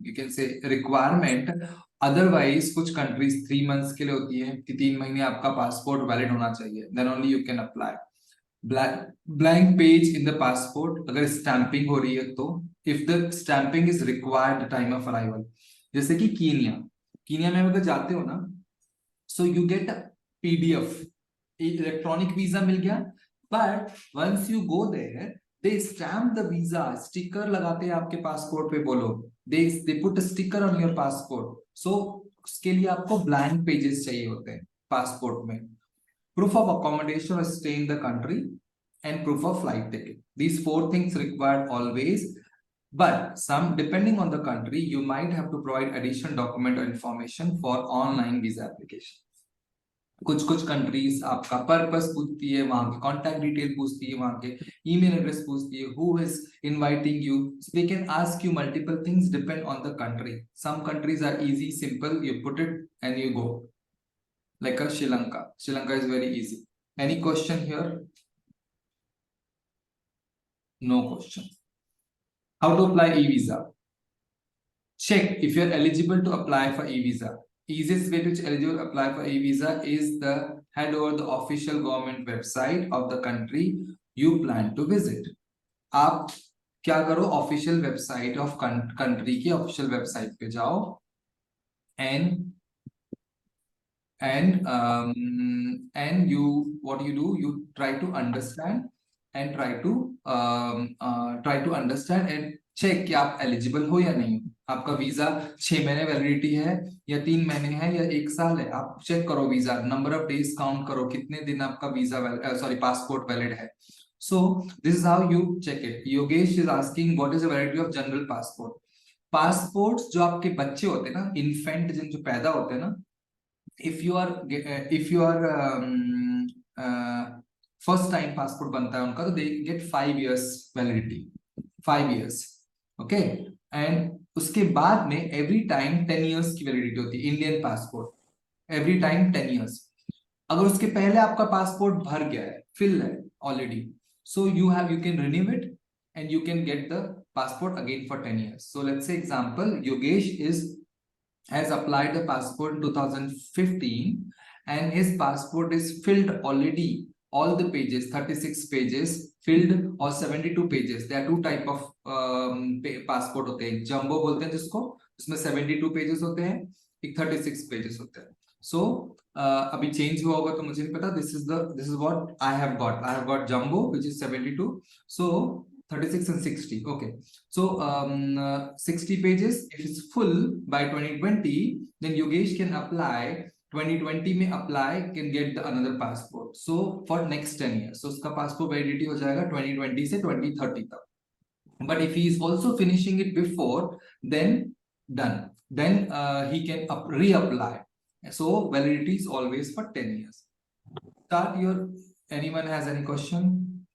[SPEAKER 1] you can say requirement. Otherwise कुछ countries 3 months के लिए होती है कि 3 महीने आपका passport valid होना चाहिए, then only you can apply. Blank page in the passport अगर stamping हो रही है तो if the stamping is required time of arrival, जैसे कि कीनिया में अगर जाते हो ना, so you get a PDF, electronic visa मिल गया, but once you go there they stamp the visa, sticker लगाते हैं आपके पासपोर्ट पे, बोलो they put a sticker on your passport, so उसके लिए आपको blank pages चाहिए होते हैं पासपोर्ट में. Proof of accommodation or stay in the country and proof of flight ticket. These 4 things required always, but some depending on the country you might have to provide additional document or information for online visa application. कुछ countries आपका purpose पूछती है, वहां के contact detail पूछती है, वहां के email address पूछती है, who is inviting you, so they can ask you multiple things depend on the country. Some countries are easy, simple, you put it and you go. Like a Sri Lanka. Sri Lanka is very easy. Any question here? No question. How to apply e-visa? Check if you're eligible to apply for e-visa. Easiest way to eligible to apply for e-visa is the head over the official government website of the country you plan to visit. आप क्या करो, official website of country की official website पे जाओ and you what you do, you try to understand and try to understand and check कि आप eligible हो या नहीं. आपका वीजा 6 महीने वैलिडिटी है या 3 महीने है या 1 साल है, आप चेक करो visa, number of days count करो, कितने दिन आपका वीजा पासपोर्ट वैलिड है. So this is how you check it. Yogesh is asking what is the validity of general passport. Passports जो आपके बच्चे होते हैं ना, infant जो पैदा होते हैं ना, if you are first time passport बनता है उनका, तो they get 5 years validity, 5 years, okay, and उसके बाद में every time 10 years की validity होती है Indian passport, every time 10 years. अगर उसके पहले आपका पासपोर्ट भर गया है, fill है already, so you can renew it and you can get the passport again for 10 years. So let's say example, Yogesh has applied the passport in 2015 and his passport is filled already, all the pages, 36 pages filled or 72 pages. There are 2 type of passport होते हैं, jumbo बोलते हैं जिसको, उसमें 72 pages होते हैं, एक 36 pages होते हैं. So अभी चेंज हुआ होगा तो मुझे नहीं पता. This is what I have got jumbo which is 72. So 36 and 60. Okay, so 60 pages. If it's full by 2020, then Yogesh can apply 2020 में apply, can get the another passport. So for next 10 years, so उसका passport validity हो जाएगा 2020 से 2030 तक. But if he is also finishing it before, then done. Then he can reapply. So validity is always for 10 years. Start your. Anyone has any question?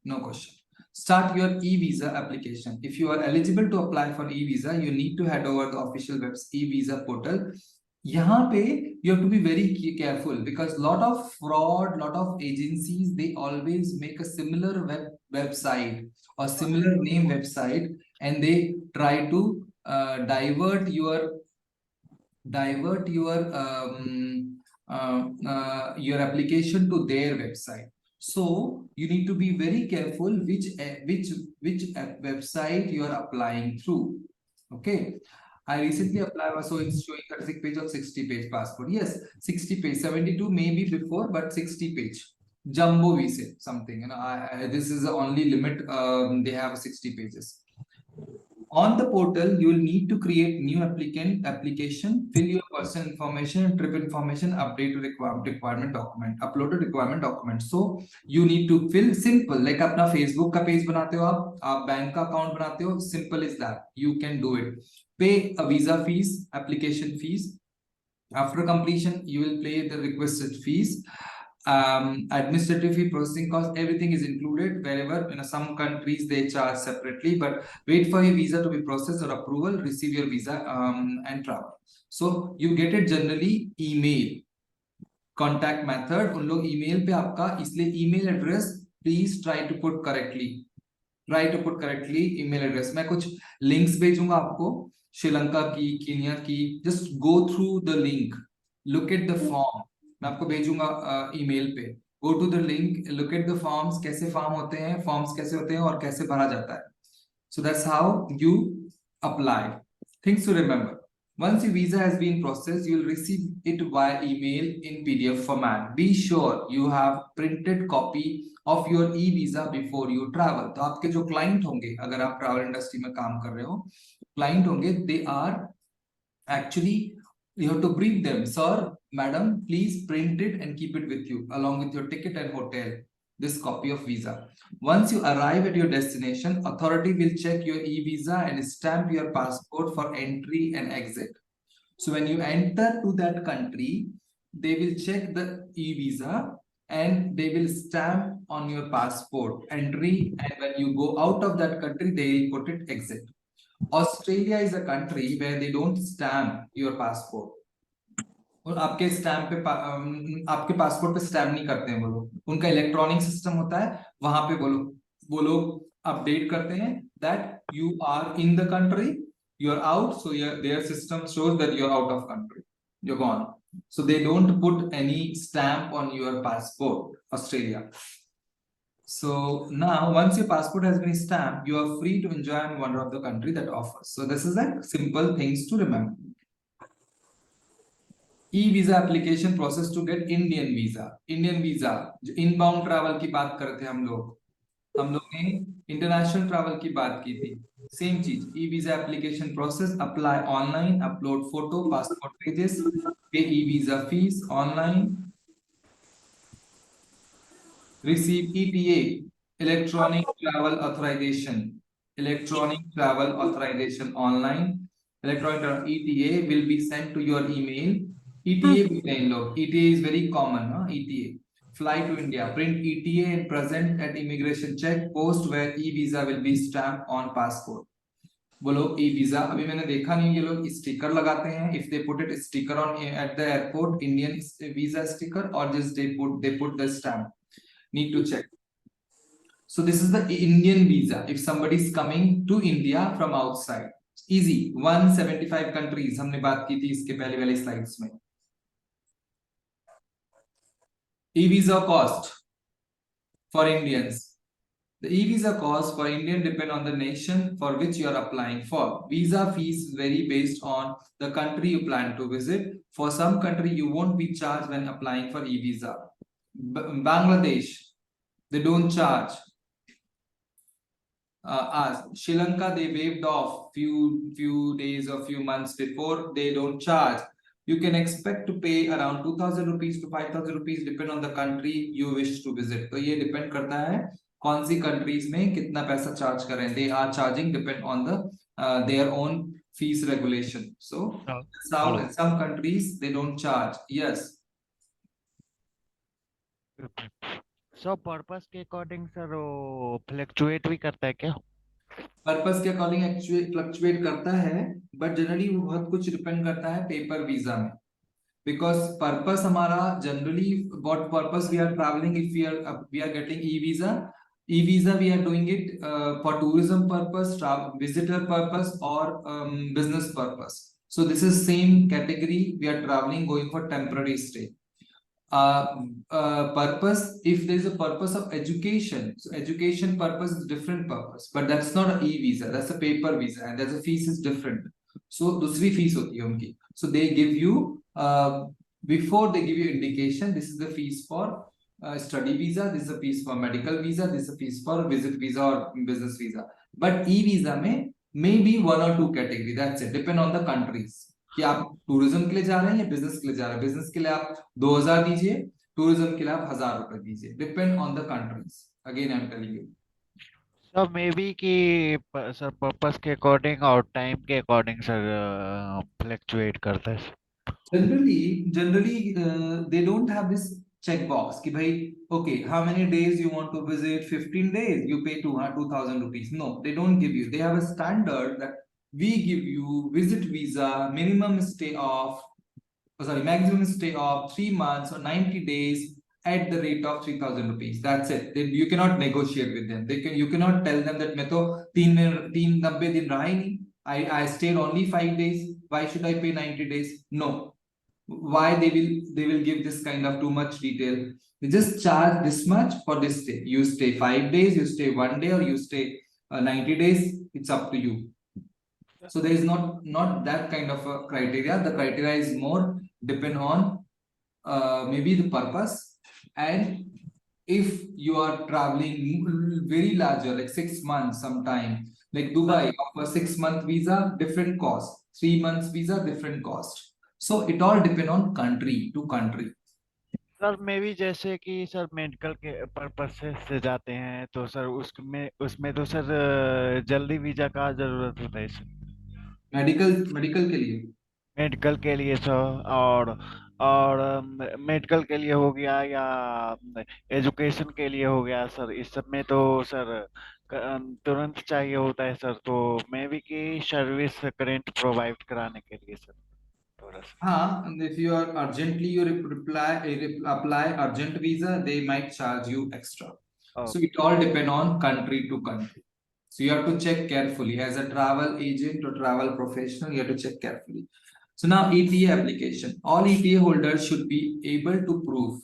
[SPEAKER 1] No question. Start your e-visa application. If you are eligible to apply for e-visa, you need to head over the official e-visa portal. यहाँ पे you have to be very careful because lot of fraud, lot of agencies, they always make a similar website or similar name website and they try to divert your application to their website. So you need to be very careful which website you are applying through. Okay, I recently applied, so it's showing 36 page or 60 page passport. Yes, 60 page, 72 maybe before, but 60 page jumbo we say something, you know. This is the only limit. They have 60 pages. On the portal, you will need to create new application, fill your personal information, trip information, update requirement document, upload a requirement document. So you need to fill simple, like अपना Facebook का page बनाते हो आप bank का account बनाते हो, simple is that. You can do it. Pay a visa fees, application fees. After completion, you will pay the requested fees. administrative fee, processing cost, everything is included. Wherever some countries they charge separately, but wait for your visa to be processed or approval, receive your visa and travel. So you get it generally email. Contact method उन लोग email पे आपका, इसलिए email address please try to put correctly email address. मैं कुछ links भेजूंगा आपको, श्रीलंका की, कीनिया की, just go through the link, look at the form, मैं आपको भेजूंगा ईमेल पे, go to the link, look at the forms, कैसे फॉर्म्स कैसे होते हैं और कैसे भरा जाता है। So that's how you apply. Things to remember, once your visa has been processed, you will receive it via email in PDF format. Be sure you have printed copy of your e-visa before you travel. तो आपके जो client होंगे, अगर आप travel industry में काम कर रहे हो, client होंगे, they are actually, you have to brief them, sir, madam, please print it and keep it with you along with your ticket and hotel, this copy of visa. Once you arrive at your destination, authority will check your e-visa and stamp your passport for entry and exit. So when you enter to that country, they will check the e-visa and they will stamp on your passport entry, and when you go out of that country, they will put it exit. Australia is a country where they don't stamp your passport. और आपके stamp पे आपके passport पे stamp नहीं करते हैं वो लोग, उनका इलेक्ट्रॉनिक सिस्टम होता है, वहां पे वो लोग अपडेट करते हैं that you are in the country, you are out, so their system shows that you are out of country, you are gone, so they don't put any stamp on your passport, Australia. So now once your passport has been stamped, you are free to enjoy and wonder of the country that offers. So this is like simple things to remember. E-visa application process to get Indian visa. Indian visa, जो inbound travel की बात करते हैं हम लोग ने international travel की बात की थी, same चीज, E-visa application process, apply online, upload photo, passport pages, pay E-visa fees online, receive ETA, electronic travel authorization online, electronic travel ETA will be sent to your email. ETA भी इन लोग, ETA is very common, ETA, fly to India, print ETA and present at immigration check post where e-visa will be stamped on passport. बोलो e-visa, अभी मैंने देखा नहीं ये लोग sticker लगाते हैं, if they put it sticker on at the airport, Indian visa sticker, or just they put the stamp, need to check. So this is the Indian visa if somebody is coming to India from outside. Easy, 175 countries हमने बात की थी इसके पहले वाले slides में. E-visa cost for Indians. The e-visa cost for Indian depend on the nation for which you are applying for. Visa fees vary based on the country you plan to visit. For some country you won't be charged when applying for e-visa. Bangladesh, they don't charge. Sri Lanka, they waived off few days or few months before, they don't charge. You can expect to pay around 2,000 rupees to 5,000 rupees depend on the country you wish to visit. तो ये depend करता है कौन सी countries में कितना पैसा charge कर रहे हैं. They are charging depend on the their own fees regulation. So that's how in some countries they don't charge. Yes.
[SPEAKER 6] So purpose के अकॉर्डिंग सर वो फ्लक्चुएट भी करता है क्या?
[SPEAKER 1] पर्पस के अकॉर्डिंग एक्चुअली फ्लक्चुएट करता है, बट जनरली वो बहुत कुछ डिपेंड करता है पेपर वीजा में, बिकॉज पर्पस हमारा generally what purpose we are travelling, if we are getting e visa we are doing it for tourism purpose, visitor purpose और business purpose. So this is same category, we are travelling going for temporary stay. Purpose, if there is a purpose of education, so education purpose is different purpose, but that's not an e-visa, that's a paper visa and there's a fees is different. So दूसरी fees होती है उनकी. So they give you before they give you indication, this is the fees for study visa, this is a fees for medical visa, this is a fees for visit visa or business visa. But e-visa में maybe one or two category, that's it, depend on the countries. कि आप tourism के लिए जा रहे हैं या business के लिए जा रहे हैं. बिजनेस के लिए आप 2000 दीजिए, टूरिज्म के लिए आप 1000 रुपए दीजिए, depend on the countries. Again I am telling you.
[SPEAKER 6] Sir may be कि सर पर्पस के अकॉर्डिंग और टाइम के अकॉर्डिंग सर फ्लक्चुएट करता है.
[SPEAKER 1] Generally they don't have this checkbox कि भाई okay, how many days you want to visit? 15 days, you pay 2,000 rupees. No, they don't give you. They have a standard that we give you visit visa, minimum stay of maximum stay of 3 months or 90 days at the rate of 3,000 rupees. That's it. You cannot negotiate with them. You cannot tell them that मैं तो 90 दिन रहा ही नहीं. I stayed only 5 days. Why should I pay 90 days? No. Why they will give this kind of too much detail? They just charge this much for this stay. You stay 5 days, you stay 1 day, or you stay 90 days. It's up to you. So there is not that kind of a criteria. The criteria is more depend on maybe the purpose, and if you are traveling very larger, like 6 months sometime, like Dubai offer 6-month visa, different cost, 3 months visa, different cost. So it all depend on country to country.
[SPEAKER 6] Sir मे भी जैसे कि sir medical के purpose से जाते हैं तो sir उसमें तो सर जल्दी वीजा का जरूरत होता है सर,
[SPEAKER 1] मेडिकल के लिए
[SPEAKER 6] मेडिकल के लिए सर, और मेडिकल के लिए हो गया या एजुकेशन के लिए हो गया सर, इस सब में तो सर तुरंत चाहिए होता है सर, तो मे भी की सर्विस करेंट प्रोवाइड कराने के लिए सर थोड़ा सा।
[SPEAKER 1] हाँ, and if you are urgently you apply urgent visa, they might charge you extra. So it all depend on country to country. So you have to check carefully as a travel agent or travel professional. You have to check carefully. So now ETA application. All ETA holders should be able to prove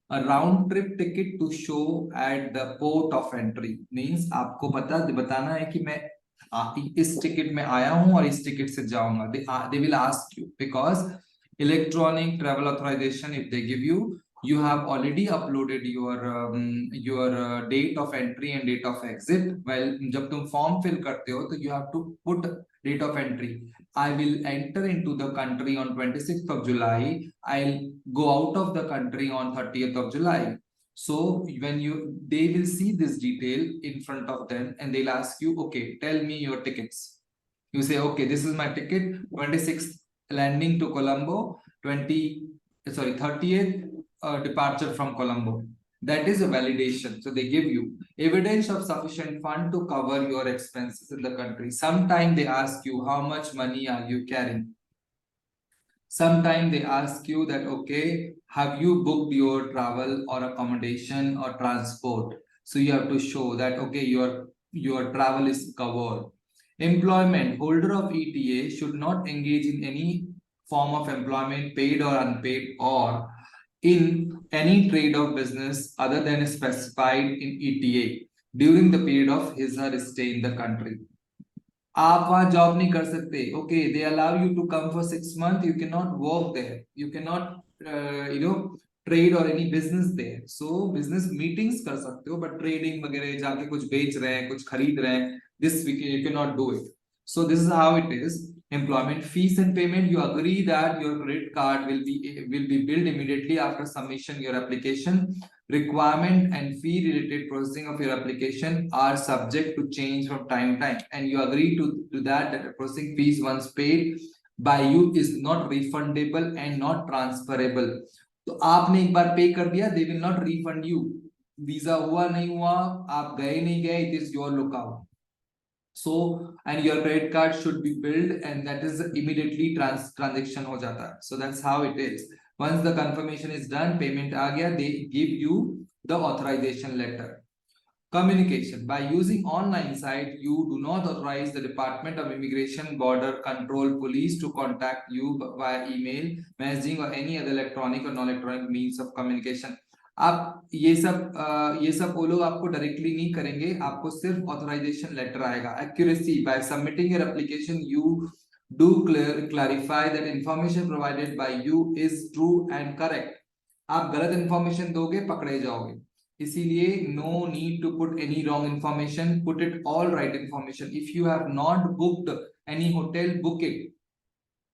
[SPEAKER 1] a round trip ticket to show at the port of entry. Means आपको बताना है कि मैं इस ticket में आया हूं और इस टिकट से जाऊंगा. They will ask you because electronic travel authorization, if they give you have already uploaded your date of entry and date of exit. Well, जब तुम form fill करते हो तो you have to put date of entry. I will enter into the country on 26th of July. I'll go out of the country on 30th of July. So when they will see this detail in front of them and they'll ask you, okay, tell me your tickets. You say, okay, this is my ticket, 26th landing to Colombo, 30th departure from Colombo. That is a validation. So they give you evidence of sufficient fund to cover your expenses in the country. Sometimes they ask you how much money are you carrying. Sometimes they ask you that, okay, have you booked your travel or accommodation or transport? So you have to show that, okay, your travel is covered. Employment, holder of ETA should not engage in any form of employment, paid or unpaid, or in any trade of business other than specified in ETA during the period of his or her stay in the country. आप वहां job नहीं कर सकते. Okay, they allow you to come for 6 months. You cannot work there. You cannot trade or any business there. So business meetings कर सकते हो, but trading वगैरह जाके कुछ बेच रहे हैं, कुछ खरीद रहे हैं, this you cannot do it. So this is how it is. Employment fees and payment. You agree that your credit card will be billed immediately after submission your application. Requirement and fee related processing of your application are subject to change from time to time, and you agree to that the processing fees once paid by you is not refundable and not transferable. तो आपने एक बार पे कर दिया, they will not refund you. Visa हुआ नहीं हुआ, आप गए नहीं गए, it is your lookout. So and your credit card should be billed, and that is immediately transaction हो जाता है. So that's how it is. Once the confirmation is done, payment आ गया, they give you the authorization letter. Communication. By using online site, you do not authorize the Department of Immigration, Border Control, Police to contact you via email, messaging, or any other electronic or non-electronic means of communication. आप ये सब वो लोग आपको directly नहीं करेंगे, आपको सिर्फ ऑथराइजेशन लेटर आएगा. Accuracy. By submitting your application, you do clarify that information provided by you is true and correct. आप गलत इंफॉर्मेशन दोगे, पकड़े जाओगे. इसीलिए no need to put any wrong information. Put it all right information. If you have not booked any hotel, book it.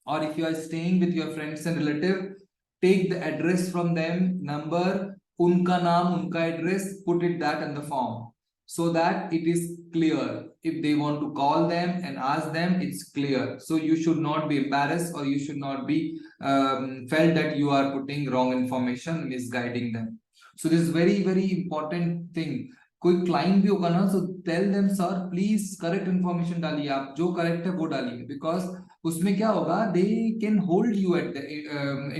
[SPEAKER 1] Or if you are staying with your friends and relative, take the address from them, number, उनका नाम, उनका address, put it that in the form. so that it is clear. If they want to call them and ask them, it's clear. So you should not be embarrassed, or you should not be felt that you are putting wrong information, misguiding them. So this is very important thing. कोई client भी होगा ना, so tell them sir please correct information डालिए, आप जो correct है वो डालिए, because उसमें क्या होगा, they can hold you at the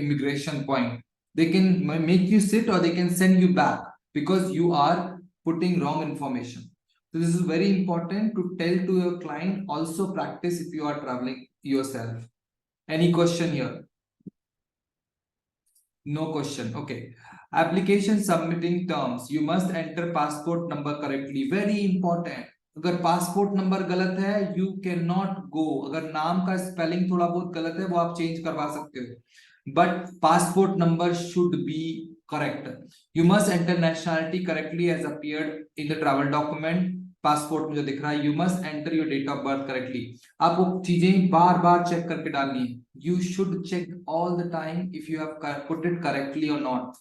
[SPEAKER 1] immigration point, they can make you sit or they can send you back because you are putting wrong information. So this is very important to tell to your client. Also practice if you are traveling yourself. Any question here? No question. Okay. Application submitting terms. You must enter passport number correctly. Very important. अगर passport number गलत है, you cannot go. अगर नाम का spelling थोड़ा बहुत गलत है, वो आप चेंज करवा सकते हो, but passport number should be correct. You must enter nationality correctly as appeared in the travel document. Passport में जो दिख रहा है, you must enter your date of birth correctly. आपको चीजें बार बार चेक करके डालनी है. You should check all the time if you have put it correctly or not.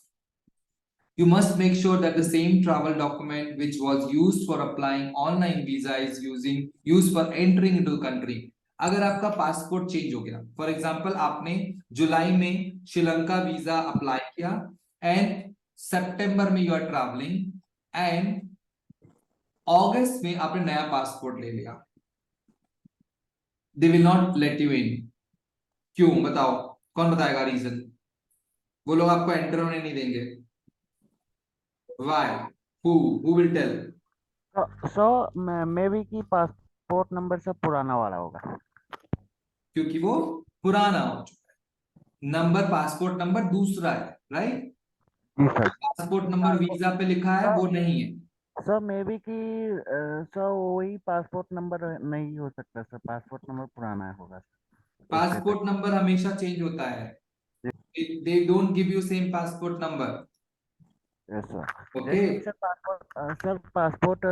[SPEAKER 1] You must make sure that the same travel document which was used for applying online visa is used for entering into the country. अगर आपका passport change हो गया, for example आपने जुलाई में Sri Lanka visa apply किया and सितंबर में you are travelling and August में आपने नया पासपोर्ट ले लिया, they will not let you in. क्यों? बताओ, कौन बताएगा रीजन? वो लोग आपको एंटर होने नहीं देंगे. Why? Who will tell?
[SPEAKER 6] So maybe कि पासपोर्ट नंबर सब पुराना वाला होगा,
[SPEAKER 1] क्योंकि वो पुराना हो चुका है. नंबर पासपोर्ट नंबर दूसरा है, राइट?
[SPEAKER 6] जी सर.
[SPEAKER 1] पासपोर्ट नंबर वीजा पे लिखा है वो नहीं है.
[SPEAKER 6] सर मे बी कि सर वही पासपोर्ट नंबर नहीं हो सकता सर, पासपोर्ट नंबर पुराना होगा सर.
[SPEAKER 1] पासपोर्ट नंबर हमेशा चेंज होता है. They don't give you same passport number.
[SPEAKER 6] Yes sir.
[SPEAKER 1] Okay.
[SPEAKER 6] Sir passport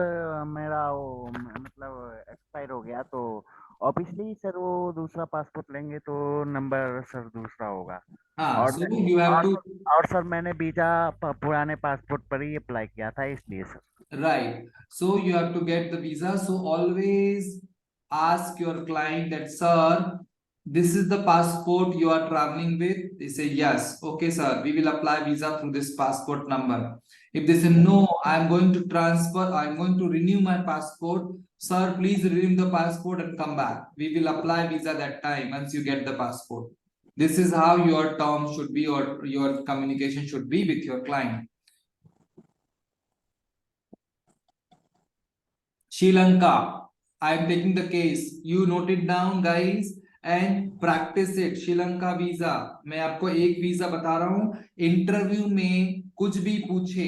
[SPEAKER 6] मेरा वो मतलब एक्सपायर हो गया, तो ऑब्वियसली सर वो दूसरा पासपोर्ट लेंगे तो नंबर सर दूसरा होगा.
[SPEAKER 1] हाँ, so you have to.
[SPEAKER 6] और सर मैंने वीजा पुराने पासपोर्ट पर ही अप्लाई किया था, इसलिए sir.
[SPEAKER 1] Right. So you have to get the visa. So always ask your client that, sir, this is the passport you are traveling with. They say yes. Okay, sir, we will apply visa through this passport number. If they say no, I am going to transfer, I am going to renew my passport. Sir, please renew the passport and come back. We will apply visa that time once you get the passport. This is how your term should be, or your communication should be with your client. Sri Lanka, I am taking the case. You note it down, guys, and practice it. Sri Lanka visa. मैं आपको एक visa बता रहा हूँ. Interview में कुछ भी पूछे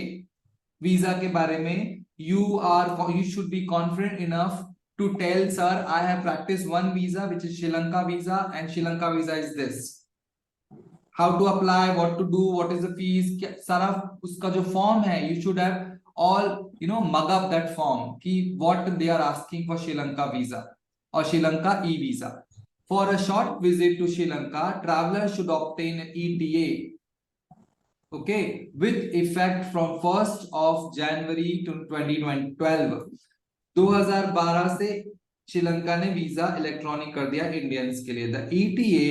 [SPEAKER 1] वीजा के बारे में, you should be confident enough to tell, sir, I have practiced one visa which is Sri Lanka visa, and Sri Lanka visa is this. How to apply, what to do, what is the fees, सारा उसका जो form है, you should have all mug up that form ki what they are asking for Sri Lanka visa or Sri Lanka e-visa. For a short visit to Sri Lanka, traveler should obtain an ETA, okay, with effect from 1st of January to 2012. 2012 से श्रीलंका ने visa electronic कर दिया Indians के लिए. The ETA,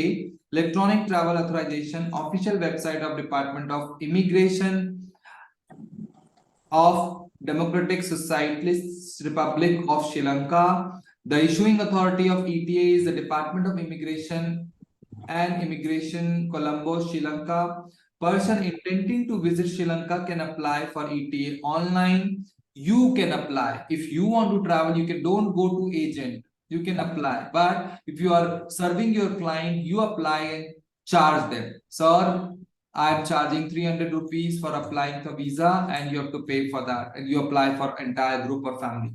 [SPEAKER 1] electronic travel authorization, official website of department of immigration of Democratic Socialist Republic of Sri Lanka. The issuing authority of ETA is the Department of Immigration and Immigration, Colombo, Sri Lanka. Person intending to visit Sri Lanka can apply for ETA online. You can apply. If you want to travel, you can, don't go to agent. You can apply. But if you are serving your client, you apply and charge them. Sir, I am charging 300 rupees for applying for visa, and you have to pay for that, and you apply for entire group or family.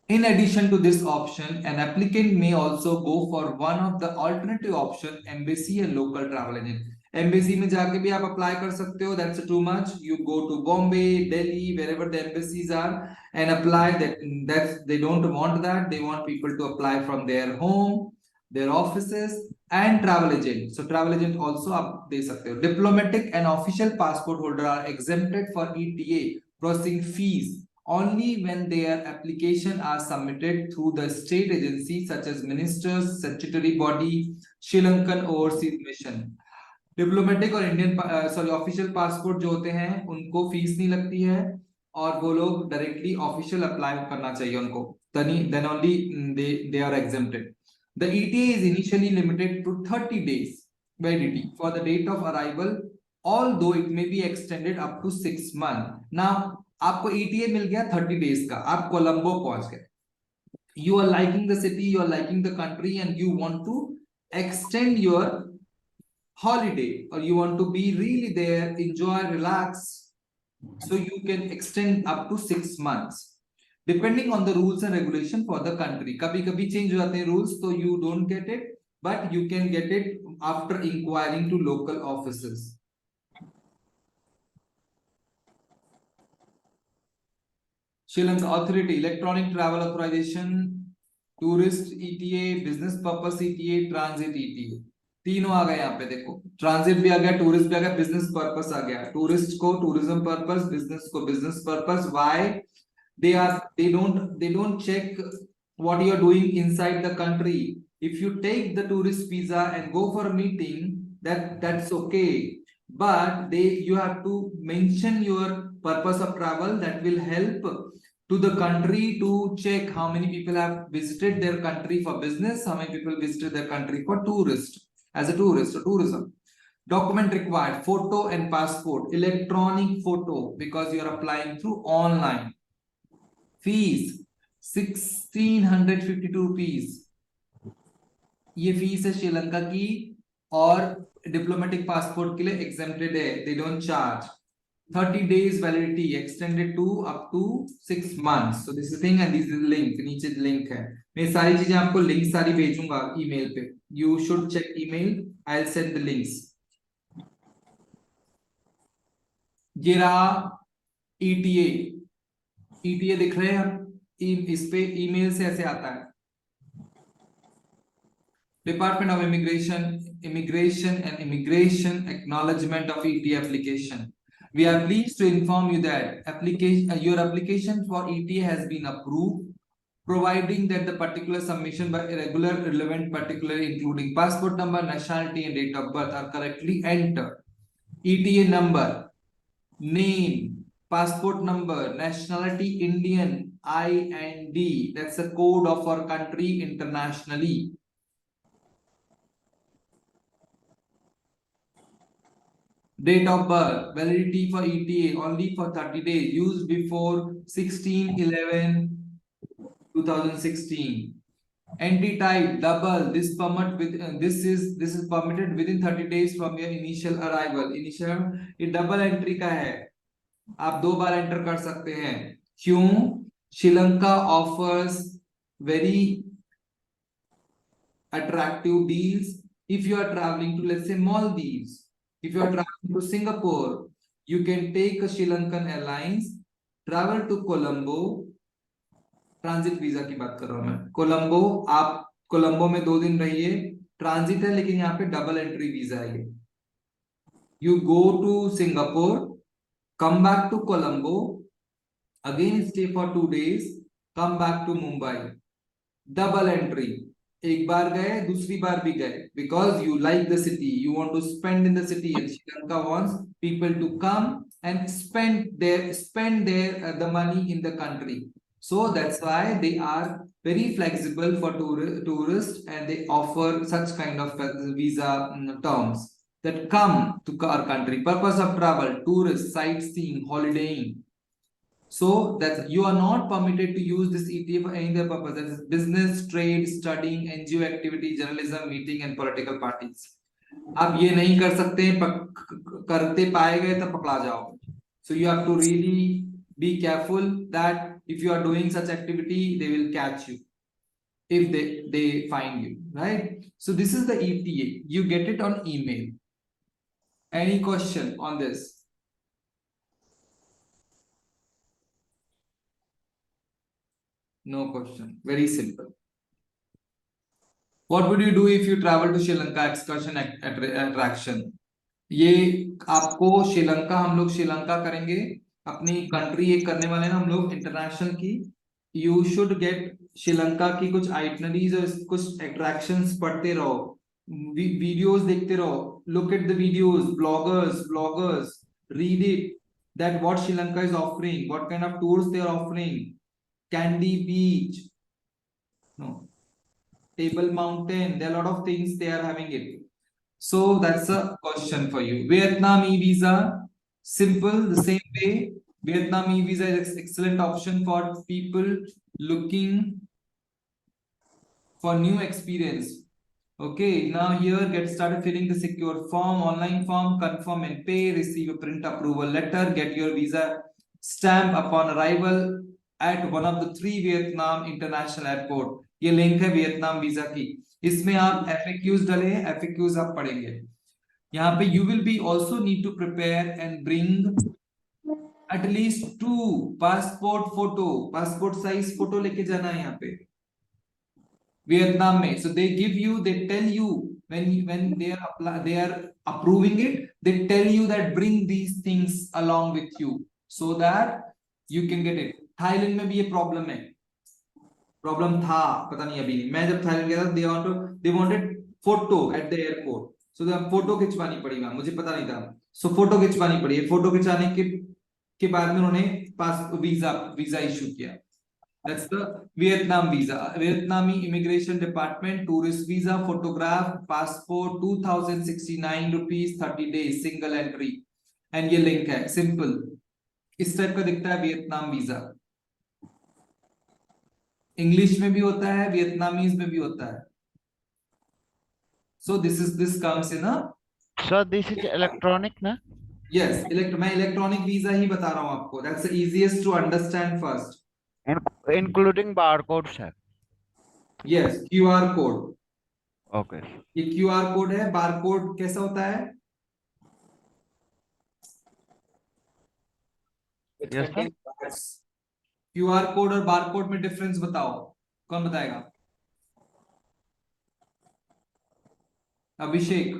[SPEAKER 1] In addition to this option, an applicant may also go for one of the alternative option, embassy and local travel agent. Embassy में जाके भी आप apply कर सकते हो. That's too much. You go to Bombay, Delhi, wherever the embassies are, and apply. That they don't want that. They want people to apply from their home, their offices, and travel agent. So travel agent also आप दे सकते हो. Diplomatic and official passport holder are exempted for ETA processing fees only when their application are submitted through the state agency such as ministers, statutory body, Sri Lankan Overseas Mission. Diplomatic और Indian official passport जो होते हैं उनको fees नहीं लगती है और वो लोग डायरेक्टली ऑफिशियल अप्लाई करना चाहिए उनको, then only they are exempted. The ETA is initially limited to 30 days validity for the date of arrival, although it may be extended up to 6 months. Now आपको ETA मिल गया 30 days का, आप कोलंबो पहुंच गए, you are liking the city, you are liking the country and you want to extend your holiday or you want to be really there, enjoy, relax, so you can extend up to 6 months depending on the rules and regulation for the country. कभी कभी change हो जाते हैं rules, so you don't get it, but you can get it after inquiring to local offices. Sri Lanka Authority, electronic travel authorization, tourist ETA, business purpose ETA, transit ETA. तीनों आ गए यहाँ पे, देखो ट्रांजिट भी आ गया, टूरिस्ट भी आ गया, business purpose आ गया, टूरिस्ट को टूरिज्म पर्पस, बिजनेस को business purpose. Why? they don't check what you are doing inside the country. If you take the tourist visa and go for a meeting, that's okay, but you have to mention your purpose of travel. That will help to the country to check how many people have visited their country for business, how many people visited their country for tourist, as a tourist or tourism. Document required: photo and passport, electronic photo because you are applying through online. Fees 1652 rupees. ये fees है श्रीलंका की और diplomatic passport के लिए exempted है, they don't charge. 30 days validity extended to up to 6 months. So this is the thing and this is the link. नीचे link है. मैं सारी चीजें आपको लिंक सारी भेजूंगा ईमेल पे. You should check email. I'll send the links. ये रहा ETA. ETA दिख रहे हैं हम इस पे ईमेल से ऐसे आता है. Department of Immigration and Immigration Acknowledgement of ETA application. We are pleased to inform you that your application for ETA has been approved, providing that the particular submission by irregular relevant particular including passport number, nationality and date of birth are correctly entered. ETA number, name, passport number, nationality Indian, IND, that's the code of our country internationally. Date of birth, validity for ETA only for 30 days, used before 16/11/2016. Entry type double. This permit with this is permitted within 30 days from your initial arrival. Initial ये double entry का है, आप 2 बार enter कर सकते हैं. क्यों? Sri Lanka offers very attractive deals if you are traveling to, let's say, Maldives. If you are traveling to Singapore, you can take a Sri Lankan Airlines, travel to Colombo. Transit visa की बात कर रहा हूं मैं. कोलंबो, आप कोलंबो में 2 दिन रहिए, ट्रांजिट है लेकिन यहाँ पे डबल एंट्री वीजा है. You go to Singapore, come back to Colombo, again stay for 2 days, come back to Mumbai. Double entry. एक बार गए, दूसरी बार भी गए, because you like the city, you want to spend in the city, and Sri Lanka wants people to come and spend the money in the country. So that's why they are very flexible for tourists, and they offer such kind of visa terms that come to our country. Purpose of travel: tourist, sightseeing, holidaying. So that you are not permitted to use this ETA for any other purpose. That is business, trade, studying, NGO activity, journalism, meeting and political parties. आप ये नहीं कर सकते, करते पाए गए तो पकड़ा जाओगे. So you have to really be careful that if you are doing such activity, they will catch you if they find you, right? So this is the ETA. You get it on email. Any question on this? No question. Very simple. What would you do if you travel to Sri Lanka excursion attraction? ये आपको श्रीलंका, हम लोग श्रीलंका करेंगे अपनी country एक करने वाले ना हम लोग इंटरनेशनल की, यू शुड गेट श्रीलंका की कुछ आइटनरीज और कुछ अट्रैक्शंस पढ़ते रहो, वीडियोस देखते रहो, look at the videos, bloggers, read it, that what Sri Lanka is offering, what kind of tours they are offering, Candy Beach, no, Table Mountain, there are a lot of things they are having it. So that's a question for you. Vietnam e-visa, simple, the same way. Vietnam e-visa is excellent option for people looking for new experience. Okay, now here get started filling the secure form, online form, confirm and pay, receive a print approval letter, get your visa stamp upon arrival at one of the 3 Vietnam international airport. ये link है Vietnam visa की, इसमें आप FAQs डले हैं, FAQs आप पढ़ेंगे। यहाँ पे you will be also need to prepare and bring at least 2 passport size photo लेके जाना है यहाँ पे वियतनाम में। So they give you, they tell you when they are approving it, they tell you that bring these things along with you so that you can get it. Thailand में भी ये problem है, problem था, पता नहीं अभी नहीं। मैं जब थाईलैंड गया था, they wanted photo at the airport, so photo खिंचवानी पड़ी वहां, मुझे पता नहीं था, so फोटो खिंचवानी पड़ी। फोटो खिंचाने के बाद में उन्होंने पास वीजा इशू किया। That's the Vietnam visa. Vietnamese immigration department, tourist visa, photograph, passport, 2069 rupees, 30 days, single entry. And ये लिंक है, simple. इस टाइप का दिखता है वियतनाम वीजा। इंग्लिश में भी होता है, वियतनामीज में भी होता है। So this comes in a.
[SPEAKER 6] Sir, this is electronic, na?
[SPEAKER 1] Yes, मैं इलेक्ट्रॉनिक वीजा ही बता रहा हूँ आपको। That's the easiest to understand first.
[SPEAKER 6] Including barcode, sir.
[SPEAKER 1] Yes, QR code.
[SPEAKER 6] Okay.
[SPEAKER 1] ये QR कोड है, बारकोड कैसा होता है?
[SPEAKER 6] Yes, sir.
[SPEAKER 1] QR कोड और बारकोड में डिफरेंस बताओ, कौन बताएगा? अभिषेक।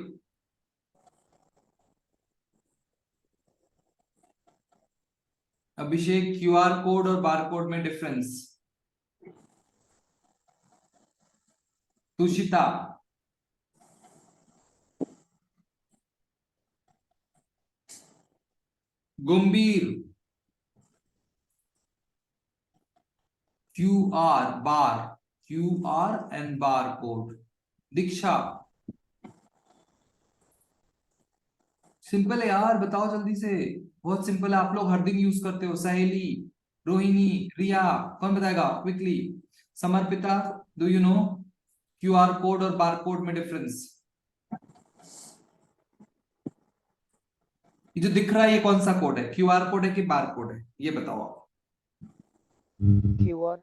[SPEAKER 1] अभिषेक, QR कोड और बारकोड में difference. Tushita. Gumbir. QR and barcode। Diksha. Simple है यार, बताओ जल्दी से, बहुत सिंपल है, आप लोग हर दिन यूज करते हो। सहेली, रोहिणी, रिया, कौन बताएगा quickly? Samarpita, do you know QR code और बारकोड में डिफरेंस? ये जो दिख रहा है ये कौन सा कोड है, QR कोड है कि बारकोड है, ये बताओ आप।
[SPEAKER 5] QR.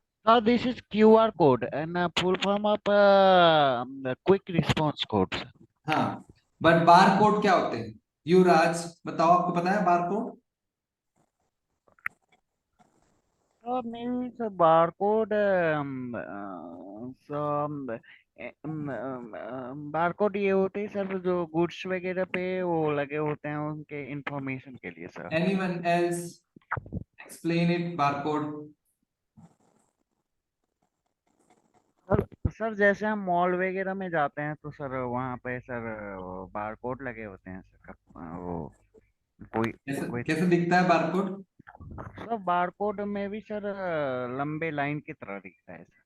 [SPEAKER 6] This is QR code and full form of quick response code, sir.
[SPEAKER 1] हाँ, बट बारकोड क्या होते हैं? युवराज बताओ, आपको पता है barcode?
[SPEAKER 6] Maybe the barcode, barcode ये होते हैं सर जो गुड्स वगैरह पे वो लगे होते हैं उनके इंफॉर्मेशन के लिए sir.
[SPEAKER 1] Anyone else explain it? Barcode.
[SPEAKER 6] Sir जैसे हम मॉल वगैरह में जाते हैं तो सर वहाँ पे सर बारकोड लगे होते हैं सर, वो कोई
[SPEAKER 1] कैसे दिखता है बारकोड?
[SPEAKER 6] सर बारकोड में भी सर लंबे लाइन की तरह दिखता है सर।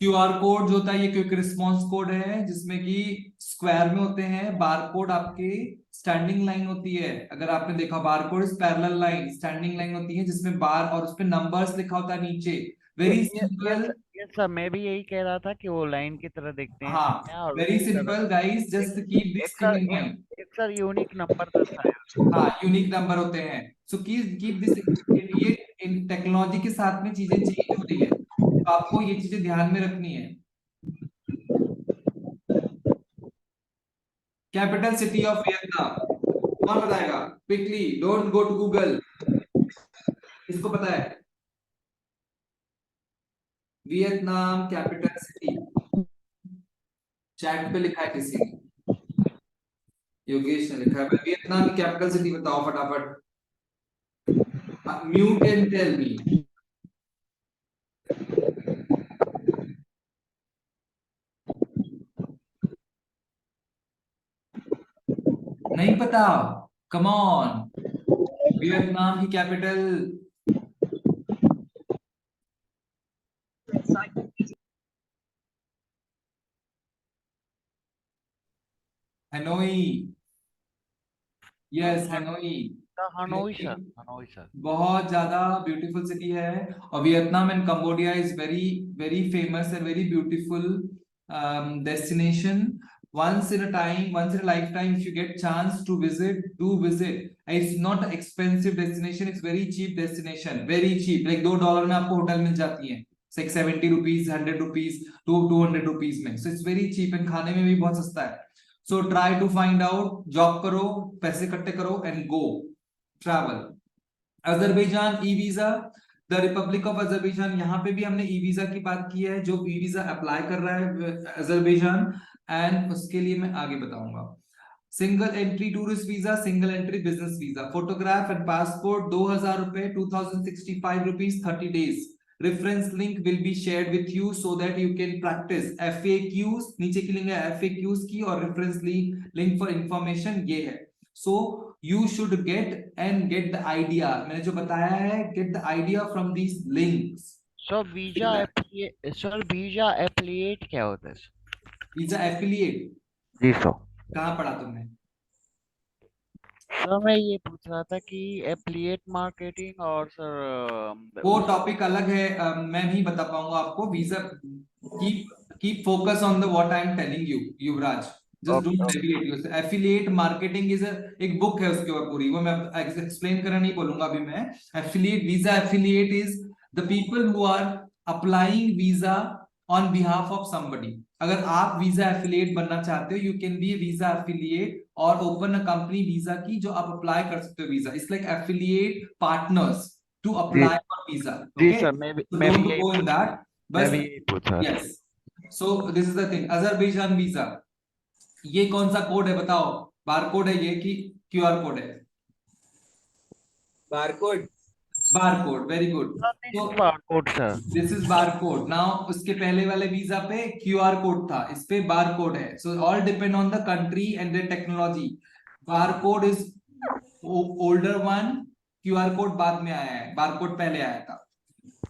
[SPEAKER 1] QR कोड जो होता है ये क्विक रिस्पॉन्स कोड है, जिसमें कि स्क्वायर में होते हैं। बारकोड आपके स्टैंडिंग लाइन होती है, अगर आपने देखा barcode is parallel line, standing line होती है जिसमें बार और उसपे नंबर्स लिखा होता है नीचे। Very simple.
[SPEAKER 6] यस सर, मैं भी यही कह रहा था कि वो लाइन की तरह दिखते हैं।
[SPEAKER 1] हाँ, very simple guys, just keep this thing in mind.
[SPEAKER 6] एक सर यूनिक नंबर दर्शाया।
[SPEAKER 1] हाँ, यूनिक नंबर होते हैं। सो कीप दिस, ये इन टेक्नोलॉजी के साथ में चीजें चेंज हो रही है, तो आपको ये चीजें ध्यान में रखनी है। कैपिटल सिटी ऑफ वियतनाम, कौन बताएगा quickly? Don't go to Google, इसको पता है? वियतनाम कैपिटल सिटी, चैट पे लिखा है किसी ने, योगेश ने लिखा है। वियतनाम की कैपिटल सिटी बताओ फटाफट। Mute and tell me. नहीं पता? Come on. वियतनाम की capital Hanoi. Yes, Hanoi.
[SPEAKER 6] Hanoi sir, Hanoi sir.
[SPEAKER 1] बहुत ज्यादा ब्यूटीफुल सिटी है, और Vietnam and Cambodia is very very famous and very beautiful destination. Once in a time, once in a lifetime, if you get chance to visit, do visit. It's not an expensive destination, it's very cheap destination, very cheap. like $2 में आपको hotel मिल जाती है, like 70 rupees, 100 rupees to 200 rupees में, so it's very cheap and खाने में भी बहुत सस्ता है. So try to find out, job करो, पैसे इकट्ठे करो and go travel. Azerbaijan e visa, the Republic of Azerbaijan, यहाँ पे भी हमने ई वीजा की बात की है, जो ई वीजा अप्लाई कर रहा है अजरबैजान, एंड उसके लिए मैं आगे बताऊंगा. Single entry tourist visa, single entry business visa, photograph and passport 2000 रुपए, 2065 rupees, 30 days. Reference link will be shared with you so that you can practice. FAQs, नीचे की लिंक है FAQs की, और रेफरेंस लिंक फॉर इंफॉर्मेशन ये है. So you should get the idea. मैंने जो बताया है, get the idea from these links.
[SPEAKER 6] Sir visa affiliate क्या होता है सर?
[SPEAKER 1] वीजा एफिलिएट
[SPEAKER 6] जी सर।
[SPEAKER 1] कहाँ पढ़ा तुमने?
[SPEAKER 6] सर मैं ये पूछ रहा था कि एफिलिएट मार्केटिंग और सर
[SPEAKER 1] वो टॉपिक अलग है, मैं नहीं बता पाऊंगा आपको. Visa keep focus on the what I am telling you, Yuvraj. Just don't deviate yourself. Affiliate marketing is एक बुक है उसके ऊपर पूरी, वो मैं एक्सप्लेन करना नहीं बोलूंगा अभी मैं. Affiliate, visa affiliate is the people who are applying visa on behalf of somebody. अगर आप वीजा एफिलिएट बनना चाहते हो, you can be visa affiliate और ओपन अ कंपनी वीजा की, जो आप अप्लाई कर सकते हो visa. It's like affiliate partners to apply for visa.
[SPEAKER 6] जी सर, मैं भी यही
[SPEAKER 1] गो इन दैट, बस.
[SPEAKER 6] पूछ रहा था।
[SPEAKER 1] Yes, so this is the thing. Azerbaijan visa, ये कौन सा कोड है बताओ? बारकोड है ये कि क्यूआर कोड है?
[SPEAKER 4] Barcode.
[SPEAKER 1] Barcode, very good.
[SPEAKER 6] Barcode sir.
[SPEAKER 1] This is barcode. Now उसके पहले वाले वीजा पे क्यूआर कोड था, इस पे बारकोड है. So all depend on the country and the technology. Barcode is older one, QR code बाद में आया है, बारकोड पहले आया था.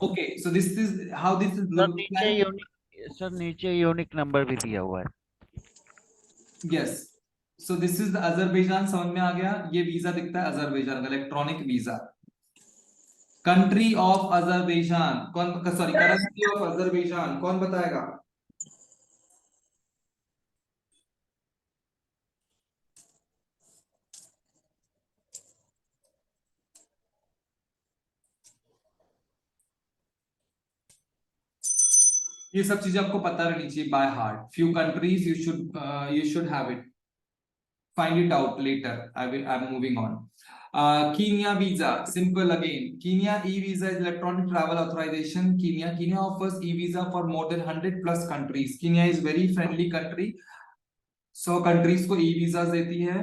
[SPEAKER 1] Okay, so this is how this is look like.
[SPEAKER 6] Sir नीचे यूनिक नंबर भी दिया हुआ है.
[SPEAKER 1] Yes, so this is the Azerbaijan. समझ में आ गया? ये वीजा दिखता है अजरबैजान का, electronic visa. Country of Azerbaijan कौन, सॉरी, करेंसी ऑफ अजरबैजान कौन बताएगा? ये सब चीजें आपको पता रहनी चाहिए by heart. Few countries you should have it. Find it out later. I'm moving on. Kenya visa, simple again. Kenya e-visa is electronic travel authorization. Kenya offers e-visa for more than 100 plus countries. Kenya is very friendly country. 100 countries को e visa देती है,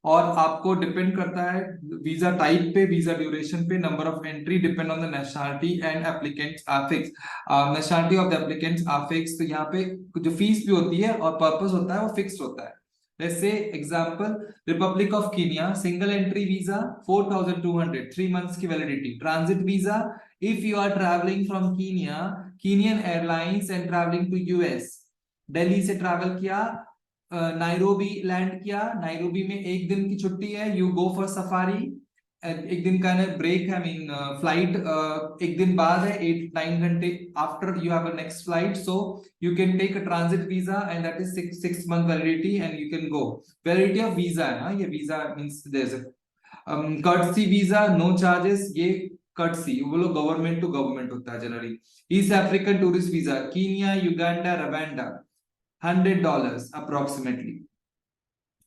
[SPEAKER 1] और आपको depend करता है visa type पे, visa duration पे, number of entry, depend on the nationality and applicants are fix. Nationality of the applicants are fix. तो यहाँ पे जो फीस भी होती है और पर्पस होता है वो फिक्स्ड होता है. Let's say example, Republic of Kenya, single entry visa 4,200, 3 months की validity. Transit visa, if you are traveling from Kenya, Kenyan Airlines and traveling to US, Delhi से ट्रैवल किया, नायरोबी लैंड किया, नायरोबी में एक दिन की छुट्टी है, यू गो फॉर सफारी, एक दिन का ब्रेक है, मीन फ्लाइट एक दिन बाद है, 8-9 घंटे after you have a next flight. So you can take a transit visa and that is 6 month validity and you can go. Validity of visa है ना, ये visa means there is courtesy visa, no charges. ये courtesy वो लोग government to government होता है generally. East African tourist visa, Kenya, Uganda, Rwanda, $100 approximately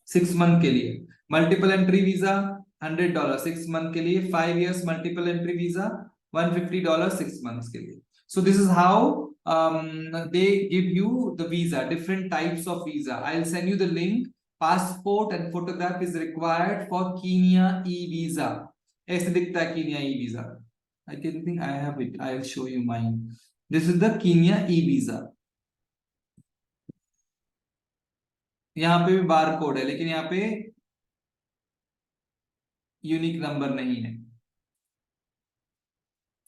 [SPEAKER 1] 6 month के लिए. मल्टीपल एंट्री वीजा $100 6 month के लिए. 5 years multiple entry visa $150 6 months के लिए. So this is how they give you the visa, different types of visa. I'll send you the link. Passport and photograph is required for Kenya e-visa. ऐसे दिखता है Kenya e visa. I can think I have it, I will show you mine. This is the Kenya e visa. यहाँ पे भी bar code है, लेकिन यहाँ पे यूनिक नंबर नहीं है।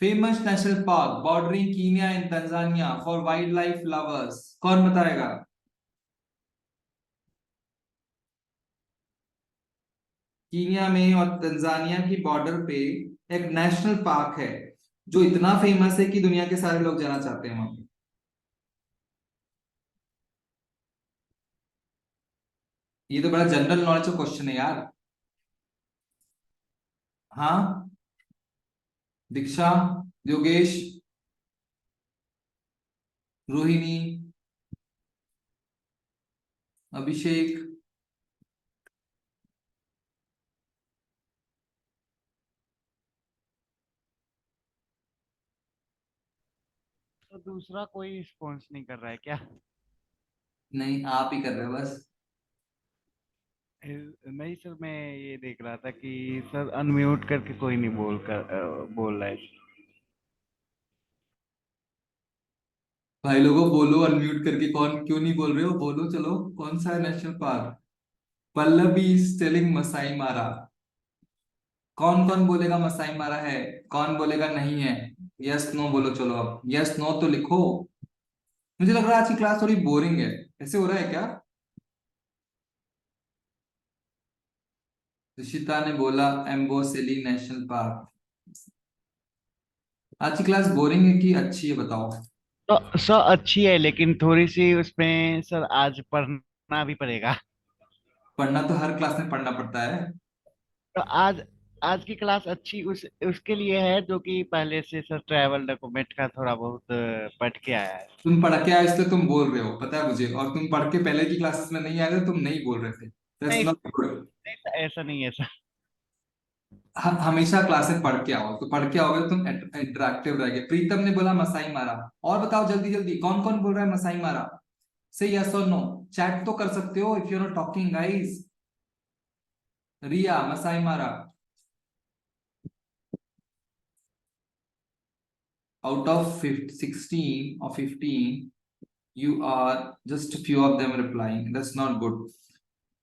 [SPEAKER 1] Famous national park bordering Kenya and Tanzania for wild life lovers, कौन बताएगा? कीनिया में और तंजानिया की बॉर्डर पे एक नेशनल पार्क है जो इतना फेमस है कि दुनिया के सारे लोग जाना चाहते हैं वहां पे। ये तो बड़ा जनरल नॉलेज का क्वेश्चन है यार। हाँ, दीक्षा, योगेश, रोहिणी, अभिषेक,
[SPEAKER 6] तो दूसरा कोई रिस्पॉन्स नहीं कर रहा है क्या?
[SPEAKER 1] नहीं आप ही कर रहे हो बस।
[SPEAKER 6] नहीं सर, मैं ये देख रहा था कि सर अनम्यूट करके कोई नहीं बोल रहा है।
[SPEAKER 1] भाई लोगों बोलो अनम्यूट करके, कौन क्यों नहीं बोल रहे हो? बोलो चलो, कौन सा है national park? Pallavi is telling Masai Mara. कौन कौन बोलेगा मसाई मारा है, कौन बोलेगा नहीं है? यस नो बोलो, चलो अब यस नो तो लिखो। मुझे लग रहा है आज की क्लास थोड़ी बोरिंग है, ऐसे हो रहा है क्या? ऋषिता ने बोला एम्बोसेली नेशनल पार्क। आज की क्लास बोरिंग है कि अच्छी है बताओ?
[SPEAKER 6] तो सर अच्छी है, लेकिन थोड़ी सी उसमें सर आज पढ़ना भी पड़ेगा।
[SPEAKER 1] पढ़ना तो हर क्लास में पढ़ना पड़ता है।
[SPEAKER 6] तो आज आज की क्लास अच्छी उसके लिए है जो कि पहले से सर ट्रैवल डॉक्यूमेंट का थोड़ा बहुत पढ़ के आया है।
[SPEAKER 1] तुम पढ़ के आए इसलिए तुम बोल रहे हो, पता है मुझे, और तुम पढ़ के पहले की क्लासेस में नहीं आए थे, तुम नहीं बोल रहे थे। दैट्स
[SPEAKER 6] नहीं
[SPEAKER 1] नॉट गुड।
[SPEAKER 6] नहीं सर, ऐसा नहीं है सर।
[SPEAKER 1] हमेशा क्लासेस पढ़ के आओ, तो पढ़ के आओगे तो तुम इंटरेक्टिव रहेगे। प्रीतम ने बोला मसाई मारा। और बताओ जल्दी जल्दी, कौन कौन बोल रहा है मसाई मारा? से यस और नो, चैट तो कर सकते हो if you are not talking guys. Riya Masai Mara. out of 16 or 15, you are just a few of them replying. That's not good.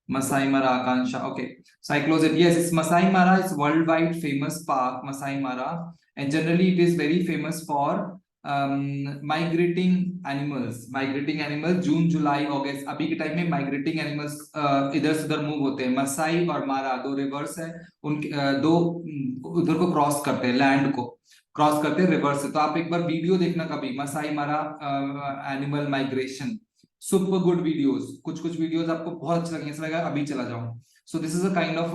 [SPEAKER 1] Masai Mara, Akansha. Okay, so I close it. Yes, it's Masai Mara. It's worldwide famous park, Masai Mara, and generally it is very famous for migrating animals. Migrating animals, June, July, August. अभी के time में migrating animals इधर से उधर move होते हैं। मसाई और मारा दो रिवर्स है, उनके दो उधर को क्रॉस करते हैं, लैंड को क्रॉस करते हैं रिवर्स से। तो आप एक बार वीडियो देखना कभी, मसाई मारा animal migration, super good videos. कुछ कुछ वीडियोस आपको बहुत अच्छे लगेंगे, लगेगा अभी चला जाऊं। So this is a kind of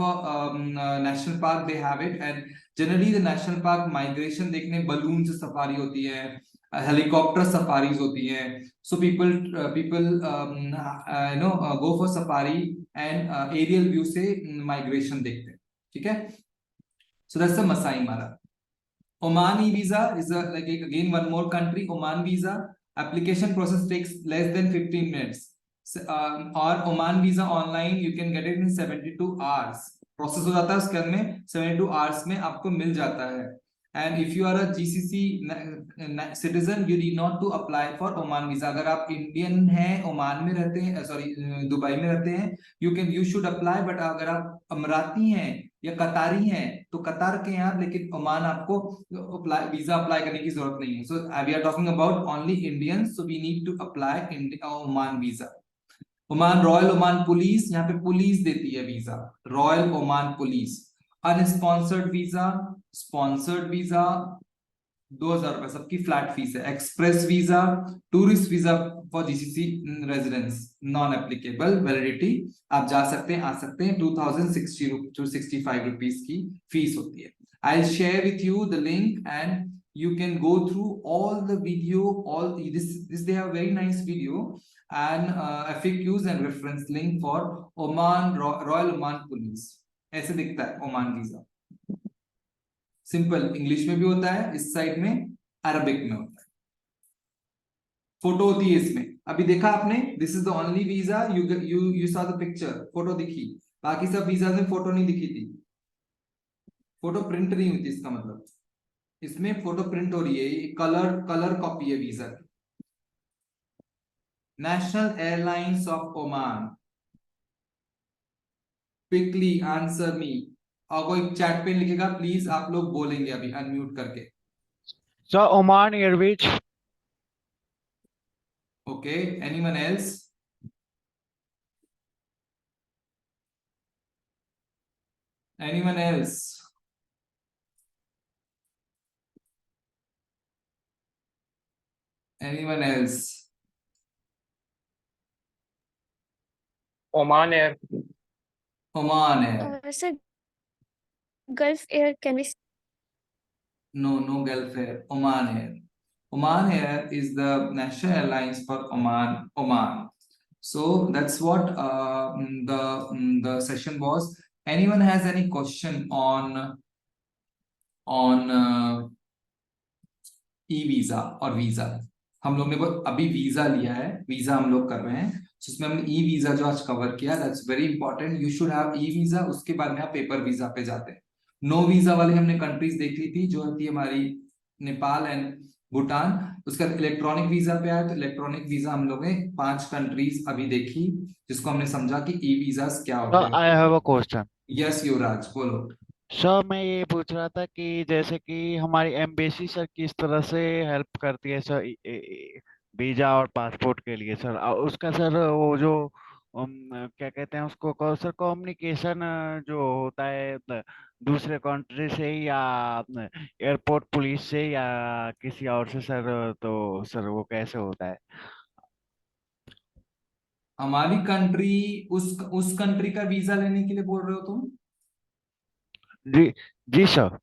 [SPEAKER 1] national park, they have it. And generally the national park migration देखने बलून से सफारी होती है, हेलीकॉप्टर सफारीज होती है। So people go for safari and aerial view से माइग्रेशन देखते हैं, ठीक है? सो दैट्स द मसाई मारा। Oman e-visa is like again one more country. Oman visa application process takes less than 15 minutes. Or Oman visa online you can get it in 72 hours. Process हो जाता है उसके अंदर में 72 hours में आपको मिल जाता है। And if you are a GCC citizen, you need not to apply for Oman visa. अगर आप इंडियन हैं, ओमान में रहते हैं, सॉरी दुबई में रहते हैं, you should apply. But अगर आप अमराती हैं या कतारी हैं तो कतार के हैं आप, लेकिन ओमान आपको वीजा अप्लाई करने की जरूरत नहीं है। So we are talking about only Indians, so we need to apply Oman visa. Oman royal Oman police, यहाँ पे पुलिस देती है visa, royal Oman police. Unsponsored visa, sponsored visa 2000 रुपए सबकी फ्लैट फीस है। Express visa, tourist visa for GCC residence non applicable, validity आप जा सकते हैं आ सकते हैं, 2060 रुपीस की फीस होती है। I share with you the link and you can go through all the video, all this they have very nice video and FAQs and reference link for Oman Royal Oman Police। ऐसे दिखता है Oman visa, simple English में भी होता है, इस side में Arabic में होता है, फोटो होती है इसमें। अभी देखा आपने, this is the only visa, you saw the picture, photo दिखी, बाकी सब वीजा में फोटो नहीं दिखी थी। फोटो प्रिंट नहीं हुई थी इसका मतलब, इसमें फोटो प्रिंट हो रही है, ये कलर कॉपी है वीजा की। National airlines of Oman, quickly answer me. और कोई चैट पे लिखेगा प्लीज, आप लोग बोलेंगे अभी अनम्यूट करके।
[SPEAKER 6] Sir Oman Airways.
[SPEAKER 1] Okay, anyone else? Anyone else? Anyone else?
[SPEAKER 7] Oman Air.
[SPEAKER 1] Oman air?
[SPEAKER 8] Sir, Gulf Air can be.
[SPEAKER 1] No Gulf Air, Oman Air. Oman Air is the national airlines for Oman. So that's what the session was. Anyone has any question on e-visa और visa? हम लोग ने अभी visa लिया है, visa हम लोग कर रहे हैं, जिसमें हमने ई वीजा जो आज कवर किया, that's very important. You should have e visa, उसके बाद में आप पेपर वीजा पे जाते हैं। नो वीजा वाली हमने कंट्रीज देख ली थी, जो थी हमारी नेपाल एंड भूटान। उसके बाद इलेक्ट्रॉनिक वीजा पे आया, तो इलेक्ट्रॉनिक वीजा हम लोग ने 5 कंट्रीज अभी देखी, जिसको हमने समझा कि ई वीजा क्या होते हैं।
[SPEAKER 6] I have a question.
[SPEAKER 1] Yes Yuvraj, बोलो।
[SPEAKER 6] सर मैं ये पूछ रहा था कि जैसे कि हमारी एम्बेसी सर किस तरह से हेल्प करती है सर वीजा और पासपोर्ट के लिए सर, उसका सर वो जो क्या कहते हैं उसको सर, कम्युनिकेशन जो होता है दूसरे कंट्री से या एयरपोर्ट पुलिस से या किसी और से सर, तो सर वो कैसे होता है?
[SPEAKER 1] हमारी कंट्री उस कंट्री का वीजा लेने के लिए बोल रहे हो तुम?
[SPEAKER 6] जी जी सर।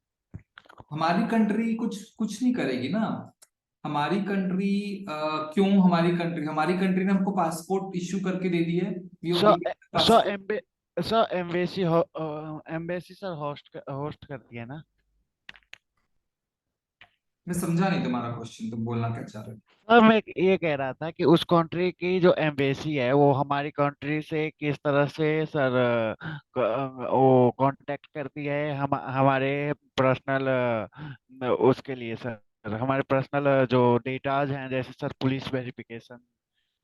[SPEAKER 1] हमारी कंट्री कुछ नहीं करेगी ना। हमारी कंट्री क्यों? हमारी कंट्री ने हमको पासपोर्ट इश्यू करके दे दी है।
[SPEAKER 6] Sir
[SPEAKER 1] passport।
[SPEAKER 6] Sir embassy sir host करती है ना?
[SPEAKER 1] मैं समझा नहीं तुम्हारा क्वेश्चन, तुम बोलना क्या चाह रहे हो?
[SPEAKER 6] सर मैं ये कह रहा था कि उस कंट्री की जो एम्बेसी है वो हमारी कंट्री से किस तरह से सर वो कांटेक्ट करती है हमारे पर्सनल उसके लिए सर, हमारे पर्सनल जो डेटाज हैं, जैसे सर पुलिस वेरिफिकेशन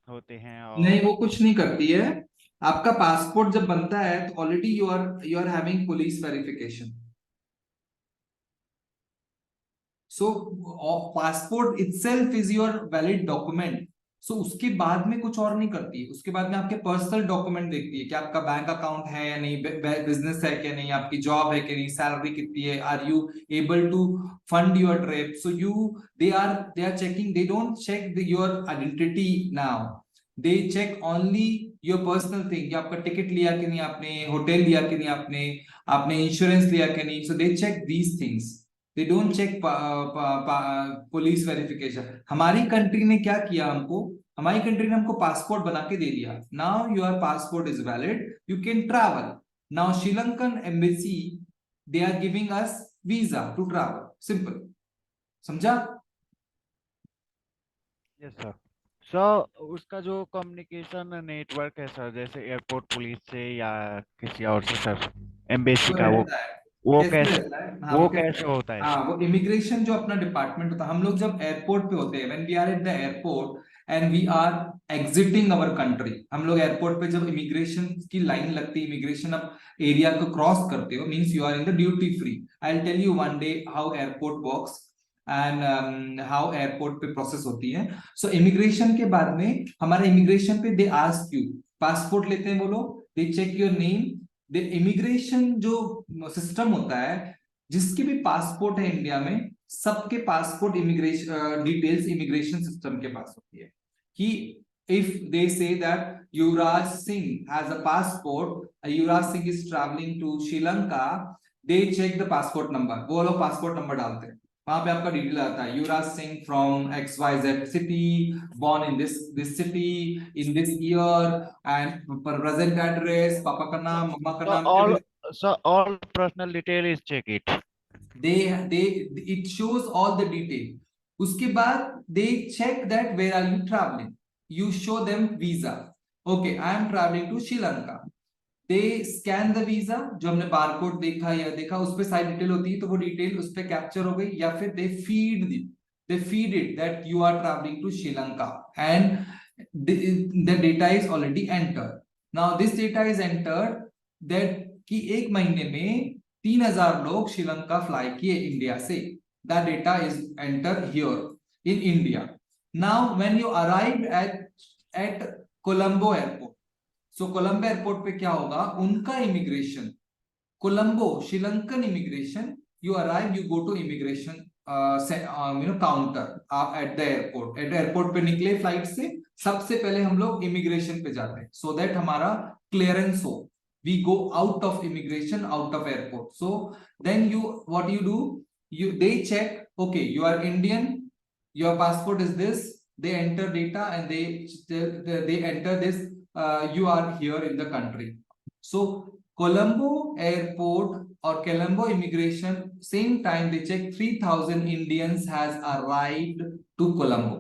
[SPEAKER 6] होते हैं
[SPEAKER 1] नहीं,
[SPEAKER 6] और
[SPEAKER 1] वो कुछ नहीं करती है। आपका पासपोर्ट जब बनता है तो already you are having police verification. So passport itself is your valid document. So उसके बाद में कुछ और नहीं करती है, उसके बाद में आपके पर्सनल डॉक्यूमेंट देखती है कि आपका बैंक अकाउंट है या नहीं, बिजनेस है क्या नहीं, आपकी जॉब है क्या नहीं, सैलरी कितनी है, are you able to fund your trip. So they are checking, they don't check your identity now, they check only your personal thing, कि आपका टिकट लिया कि नहीं आपने, होटल लिया कि नहीं आपने, आपने इंश्योरेंस लिया कि नहीं। So they check these things, they don't check police verification. हमारी कंट्री ने क्या किया हमको, हमारी कंट्री ने हमको पासपोर्ट बना के दे दिया। Now your passport is valid, you can travel. Now Sri Lankan embassy, they are giving us visa to travel, simple. समझा?
[SPEAKER 6] Yes sir. सर उसका जो कम्युनिकेशन नेटवर्क है सर, जैसे एयरपोर्ट पुलिस से या किसी और से सर, एम्बेसी
[SPEAKER 1] तो
[SPEAKER 6] का
[SPEAKER 1] रहता है,
[SPEAKER 6] वो
[SPEAKER 1] कैसे
[SPEAKER 6] कैसे
[SPEAKER 1] रहता है? हाँ,
[SPEAKER 6] वो
[SPEAKER 1] वो कैसे
[SPEAKER 6] कैसे होता है?
[SPEAKER 1] हाँ, वो इमिग्रेशन जो अपना डिपार्टमेंट होता है, हम लोग जब एयरपोर्ट पे होते हैं, when we are at the airport and we are exiting our country, हम लोग एयरपोर्ट पे जब इमिग्रेशन की लाइन लगती है, इमिग्रेशन अब एरिया को क्रॉस करते हो, means you are in the duty free. I will tell you one day how airport works and how airport पे प्रोसेस होती है। सो इमिग्रेशन के बाद में हमारे इमिग्रेशन पे दे आस्क यू, पासपोर्ट लेते हैं वो लोग, they check your name. The immigration जो सिस्टम होता है, जिसके भी पासपोर्ट है इंडिया में, सबके passport immigration details immigration system के पास होती है। कि if they say that Yuvraj Singh has a passport, Yuvraj Singh is travelling to Sri Lanka, they check the passport number, वो लोग पासपोर्ट नंबर डालते हैं, वहां पे आपका डिटेल आता है, Yuvraj Singh from XYZ city, born in this city in this year and present address, पापा का नाम, मम्मा का नाम,
[SPEAKER 6] all personal detail is check it.
[SPEAKER 1] it shows all the detail. उसके बाद they check that where are you traveling, you show them visa, okay I am traveling to Sri Lanka, they scan the visa, जो हमने barcode देखा या देखा उस पे सारी डिटेल होती है, तो वो डिटेल उस पे कैप्चर हो गई, या फिर they feed it that you are travelling to Sri Lanka and the data is already entered. Now this data is entered that कि एक महीने में 3000 लोग श्रीलंका फ्लाई किए इंडिया से. That data is enter here in India. Now when you arrive at Colombo airport, so Colombo airport पे क्या होगा, उनका immigration, Colombo Sri Lankan immigration, you arrive, you go to immigration counter. आप एट द एयरपोर्ट पे निकले फ्लाइट से, सबसे पहले हम लोग इमिग्रेशन पे जाते हैं, सो दैट हमारा क्लियरेंस हो. We go out of immigration, out of airport. So then what you do, they check, okay, you are Indian, your passport is this, they enter data and they enter this, you are here in the country. So Colombo airport or Colombo immigration, same time they check 3000 Indians has arrived to Colombo.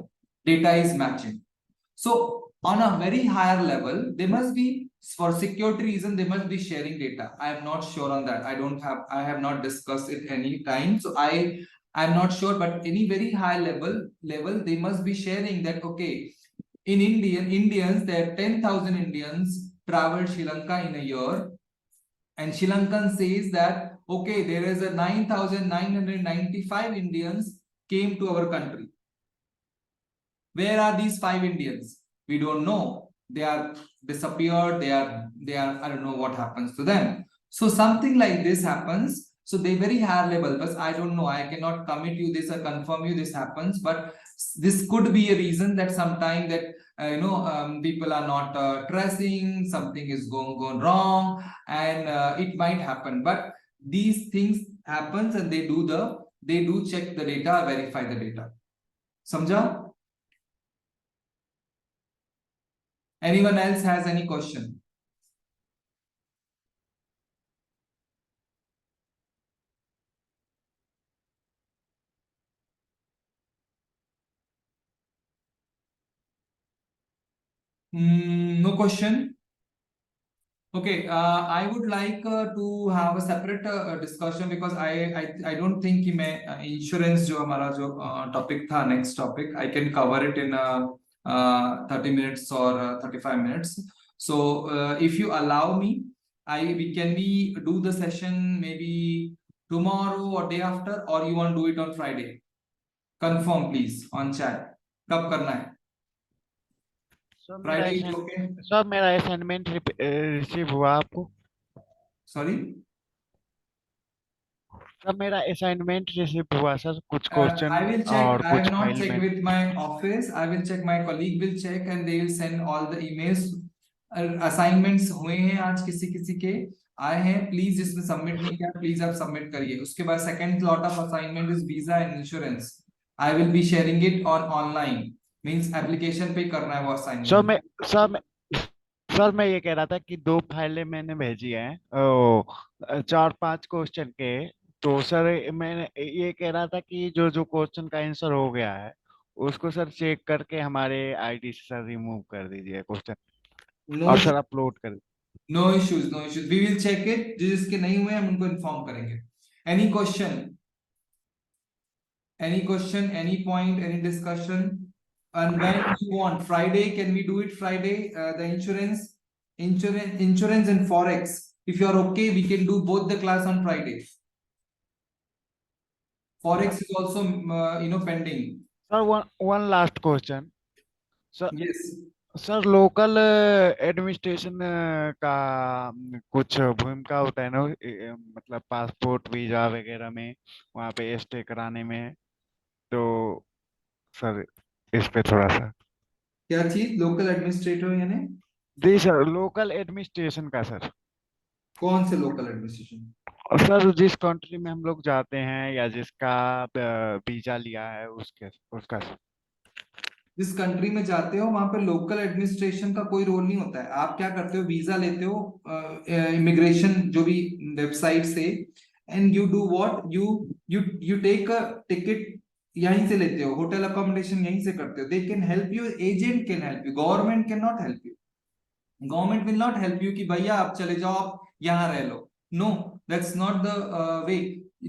[SPEAKER 1] Data is matching. So on a very higher level, they must be, for security reason, they must be sharing data. I am not sure on that. I have not discussed it any time. So I'm not sure, but any very high level, they must be sharing that, okay, in Indians, there are 10,000 Indians traveled Sri Lanka in a year. And Sri Lankan says that, okay, there is a 9,995 Indians came to our country. Where are these 5 Indians? We don't know. They are disappeared. They are, I don't know what happens to them. So something like this happens. So they very high level, but I don't know. I cannot commit you this or confirm you this happens, but this could be a reason that sometime that people are not tracing, something is going wrong, and it might happen. But these things happens, and they do check the data, verify the data. Samjha? Anyone else has any question? No question. Okay, I would like to have a separate discussion, because I don't think कि मैं insurance जो हमारा जो topic था, next topic, I can cover it in 30 minutes or 35 minutes. So if you allow me, we can do the session maybe tomorrow or day after, or you want to do it on Friday? Confirm please on chat. कब करना है? Friday is okay.
[SPEAKER 6] Sir मेरा assignment receive हुआ आपको?
[SPEAKER 1] Sorry.
[SPEAKER 6] Sir मेरा assignment receive हुआ sir, कुछ question
[SPEAKER 1] I will check.
[SPEAKER 6] और
[SPEAKER 1] I have
[SPEAKER 6] कुछ
[SPEAKER 1] not
[SPEAKER 6] फाइल
[SPEAKER 1] checked
[SPEAKER 6] में.
[SPEAKER 1] with my office. I will check. My colleague will check, and they will send all the emails. Assignments हुए हैं आज किसी के आए हैं. Please जिसने सबमिट नहीं किया, please आप सबमिट करिए. उसके बाद second lot of assignment is visa and insurance. I will be sharing it on online. Means application पे करना है वो assignment.
[SPEAKER 6] सर मैं ये कह रहा था कि 2 फाइलें मैंने भेजी हैं 4-5 क्वेश्चन के. तो सर मैंने ये कह रहा था कि जो क्वेश्चन का आंसर हो गया है उसको सर चेक करके हमारे आईडी से सर रिमूव कर दीजिए क्वेश्चन और सर अपलोड कर.
[SPEAKER 1] No issues. We will check it. जिसके नहीं हुए हम उनको इन्फॉर्म करेंगे. Any question? Any point? Any discussion? And when you want Friday, can we do it Friday? The insurance and forex. If you are okay, we can do both the class on Friday. Forex is also pending.
[SPEAKER 6] Sir, one last question. Sir,
[SPEAKER 1] yes.
[SPEAKER 6] Sir local administration का कुछ भूमिका होता है ना, मतलब passport visa वगैरह में वहाँ पे स्टे कराने में. तो सर इस पे थोड़ा सा.
[SPEAKER 1] क्या चीज? लोकल एडमिनिस्ट्रेटर यानी?
[SPEAKER 6] जी सर, लोकल एडमिनिस्ट्रेशन का सर.
[SPEAKER 1] कौन से लोकल एडमिनिस्ट्रेशन?
[SPEAKER 6] सर जिस कंट्री में हम लोग जाते हैं या जिसका वीजा लिया है उसका.
[SPEAKER 1] जिस कंट्री में जाते हो वहां पे लोकल एडमिनिस्ट्रेशन का कोई रोल नहीं होता है. आप क्या करते हो, वीजा लेते हो इमिग्रेशन जो भी वेबसाइट से, and you do what, you take a ticket, यहीं से लेते हो, होटल अकोमोडेशन यहीं से करते हो. They can help you, agent can help you, government can not help you. Government will not help you कि भैया आप चले जाओ, आप यहाँ रह लो. No, that's not the way.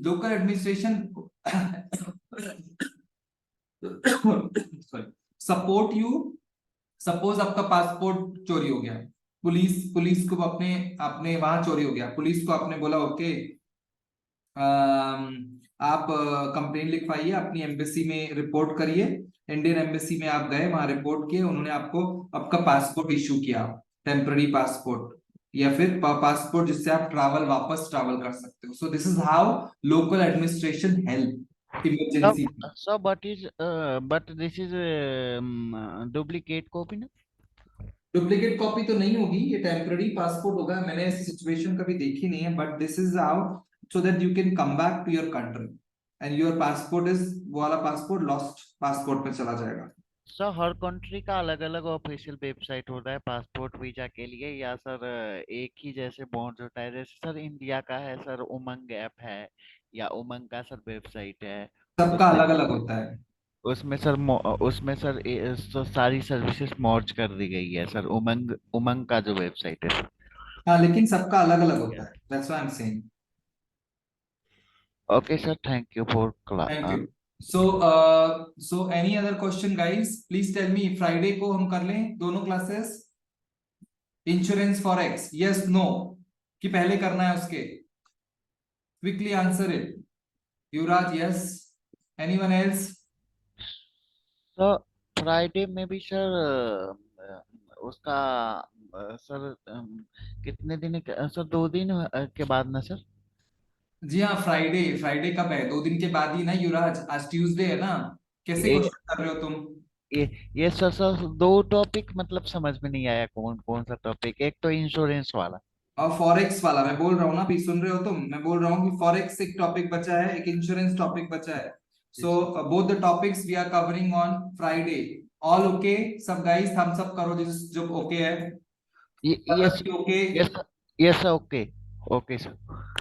[SPEAKER 1] Local administration sorry, support you. Suppose आपका पासपोर्ट चोरी हो गया, पुलिस को अपने अपने वहां चोरी हो गया, पुलिस को आपने बोला ओके आप कंप्लेन लिखवाइए, अपनी एम्बेसी में रिपोर्ट करिए. इंडियन एम्बेसी में आप गए, वहां रिपोर्ट किए, उन्होंने आपको आपका पासपोर्ट इशू किया, टेम्पररी पासपोर्ट, या फिर पासपोर्ट जिससे आप वापस ट्रैवल कर सकते हो. सो this is how local administration help emergency.
[SPEAKER 6] So but this is duplicate copy ना?
[SPEAKER 1] डुप्लीकेट कॉपी तो नहीं होगी, ये टेम्पररी पासपोर्ट होगा. मैंने ऐसी सिचुएशन कभी देखी नहीं है, but this is how, so that you can come back to your country and your passport is, वो वाला पासपोर्ट लॉस्ट पासपोर्ट पे चला जाएगा.
[SPEAKER 6] सर हर कंट्री का अलग अलग ऑफिशियल वेबसाइट होता है पासपोर्ट वीजा के लिए, या सर एक ही जैसे बॉन्ड होता है? जैसे सर इंडिया का है सर उमंग ऐप है, या उमंग का सर वेबसाइट है,
[SPEAKER 1] सबका
[SPEAKER 6] उसमें
[SPEAKER 1] अलग अलग होता है.
[SPEAKER 6] उसमें सर तो सारी सर्विसेज मर्ज कर दी गई है सर, उमंग उमंग का जो वेबसाइट है.
[SPEAKER 1] हाँ, लेकिन सबका अलग अलग होता है. That's why I am saying.
[SPEAKER 6] Okay sir, thank you for
[SPEAKER 1] thank you. So any other question guys, please tell me. Friday को हम कर लें दोनों classes, insurance forex, yes no, कि पहले करना है उसके? Quickly answer it. Yuvraj yes, anyone else?
[SPEAKER 6] तो फ्राइडे में भी सर उसका सर कितने दिन सर 2 दिन के बाद ना सर?
[SPEAKER 1] जी हाँ, फ्राइडे. फ्राइडे कब है? 2 दिन के बाद ही ना युवराज, आज ट्यूसडे है ना. कैसे
[SPEAKER 6] एक
[SPEAKER 1] क्वेश्चन कर रहे हो तुम?
[SPEAKER 6] ये सर 2 टॉपिक मतलब समझ में नहीं आया कौन कौन सा टॉपिक. एक तो इंश्योरेंस वाला,
[SPEAKER 1] और फॉरेक्स वाला मैं बोल रहा हूँ ना, अभी सुन रहे हो तुम? मैं बोल रहा हूँ कि फॉरेक्स एक टॉपिक बचा है, एक इंश्योरेंस टॉपिक बचा है. So both the topics we are covering on Friday. All okay सब गाइस? थम्स अप करो जिस जो ओके है.
[SPEAKER 6] Yes
[SPEAKER 1] okay.
[SPEAKER 6] Yes sir, okay okay sir.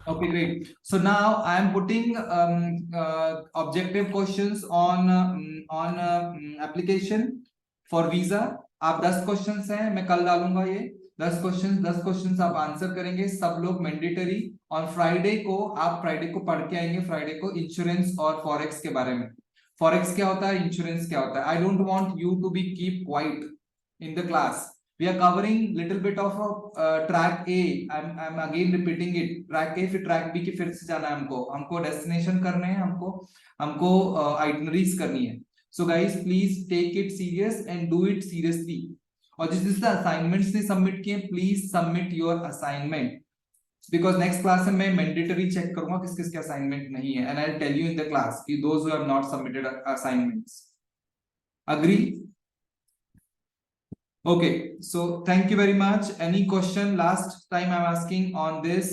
[SPEAKER 1] Okay, great. So now I am putting objective questions on application for visa. आप 10 questions हैं, मैं कल डालूंगा ये 10 क्वेश्चंस आप आंसर करेंगे सब लोग मैंडेटरी. और फ्राइडे को आप फ्राइडे को पढ़ के आएंगे, फ्राइडे को इंश्योरेंस और फॉरेक्स के बारे में. फॉरेक्स क्या होता है, इंश्योरेंस क्या होता है. I don't want you to be keep quiet in the class. We are covering little bit of track A. I'm again repeating it. Track A, फिर track B की फिर से जाना है हमको destination करने हैं, हमको itineraries करनी है. So guys, please take it serious and do it seriously. और जिस assignments ने submit किए, please submit your assignment. Because next class में मैं mandatory check करूंगा किस किस के assignment नहीं है, and I'll tell you in the class कि those who have not submitted assignments. Agree? Okay, so thank you very much. Any question? Last time I'm asking on this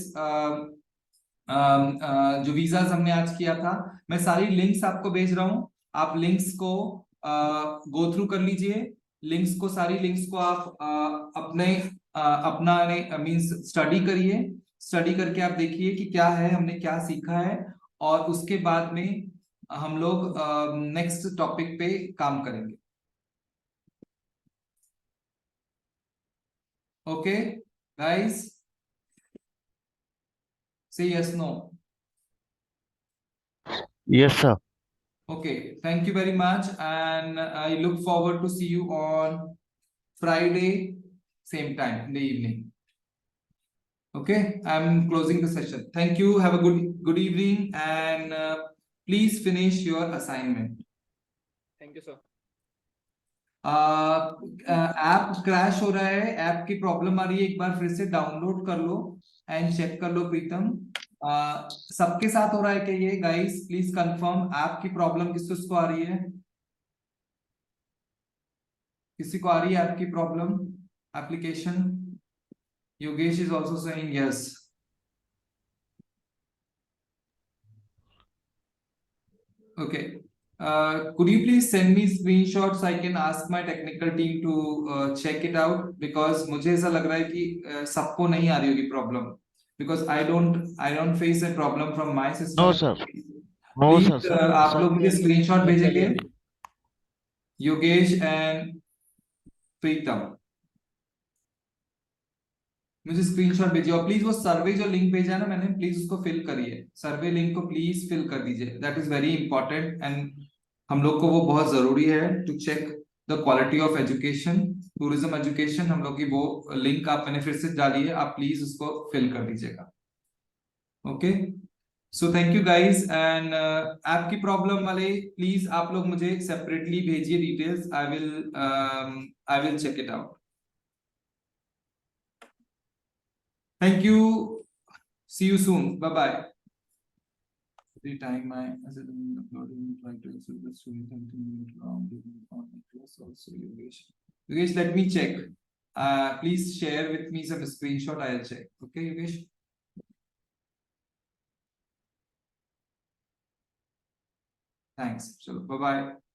[SPEAKER 1] जो visas हमने आज किया था, मैं सारी लिंक्स आपको भेज रहा हूं. आप लिंक्स को गो थ्रू कर लीजिए. लिंक्स को, सारी लिंक्स को आप अपना मींस स्टडी करिए. स्टडी करके आप देखिए कि क्या है, हमने क्या सीखा है, और उसके बाद में हम लोग नेक्स्ट टॉपिक पे काम करेंगे. Okay, guys, say yes, no.
[SPEAKER 6] Yes sir.
[SPEAKER 1] Okay, thank you very much, and I look forward to see you on Friday, same time in the evening. Okay, I'm closing the session. Thank you. Have a good evening, and please finish your assignment.
[SPEAKER 4] Thank you, sir.
[SPEAKER 1] App crash हो रहा है, app की problem आ रही है, एक बार फिर से download कर लो एंड चेक कर लो. प्रीतम, सबके साथ हो रहा है क्या ये? गाइस प्लीज कंफर्म, ऐप की प्रॉब्लम किस किस को आ रही है? किसी को आ रही है ऐप की problem, application? Yogesh is also saying yes. Okay. Could you please send me screenshots so I can ask my technical team to check it out, because मुझे ऐसा लग रहा है कि सबको नहीं आ रही होगी problem, because I don't face a problem from my system.
[SPEAKER 6] No sir, no
[SPEAKER 1] Please,
[SPEAKER 6] sir.
[SPEAKER 1] आप लोग मुझे स्क्रीनशॉट भेजेंगे, योगेश एंड प्रीतम. मुझे स्क्रीनशॉट भेजिए और प्लीज वो सर्वे जो लिंक भेजा है ना मैंने, प्लीज उसको फिल करिए, सर्वे लिंक को प्लीज फिल कर दीजिए, that is very important and हम लोग को वो बहुत जरूरी है to check the quality of education, tourism education, हम लोग की वो लिंक आप मैंने फिर से डाली है, आप प्लीज उसको फिल कर दीजिएगा। Okay, so thank you guys and आपकी प्रॉब्लम वाले प्लीज आप लोग मुझे सेपरेटली भेजिए details, I will check it out. Thank you. See you soon. Bye bye. Every time I as a uploading try to answer the student something wrong on my class also Yogesh. Yogesh, let me check. Please share with me some screenshot. I'll check. Okay, Yogesh. Thanks. Chalo, bye bye.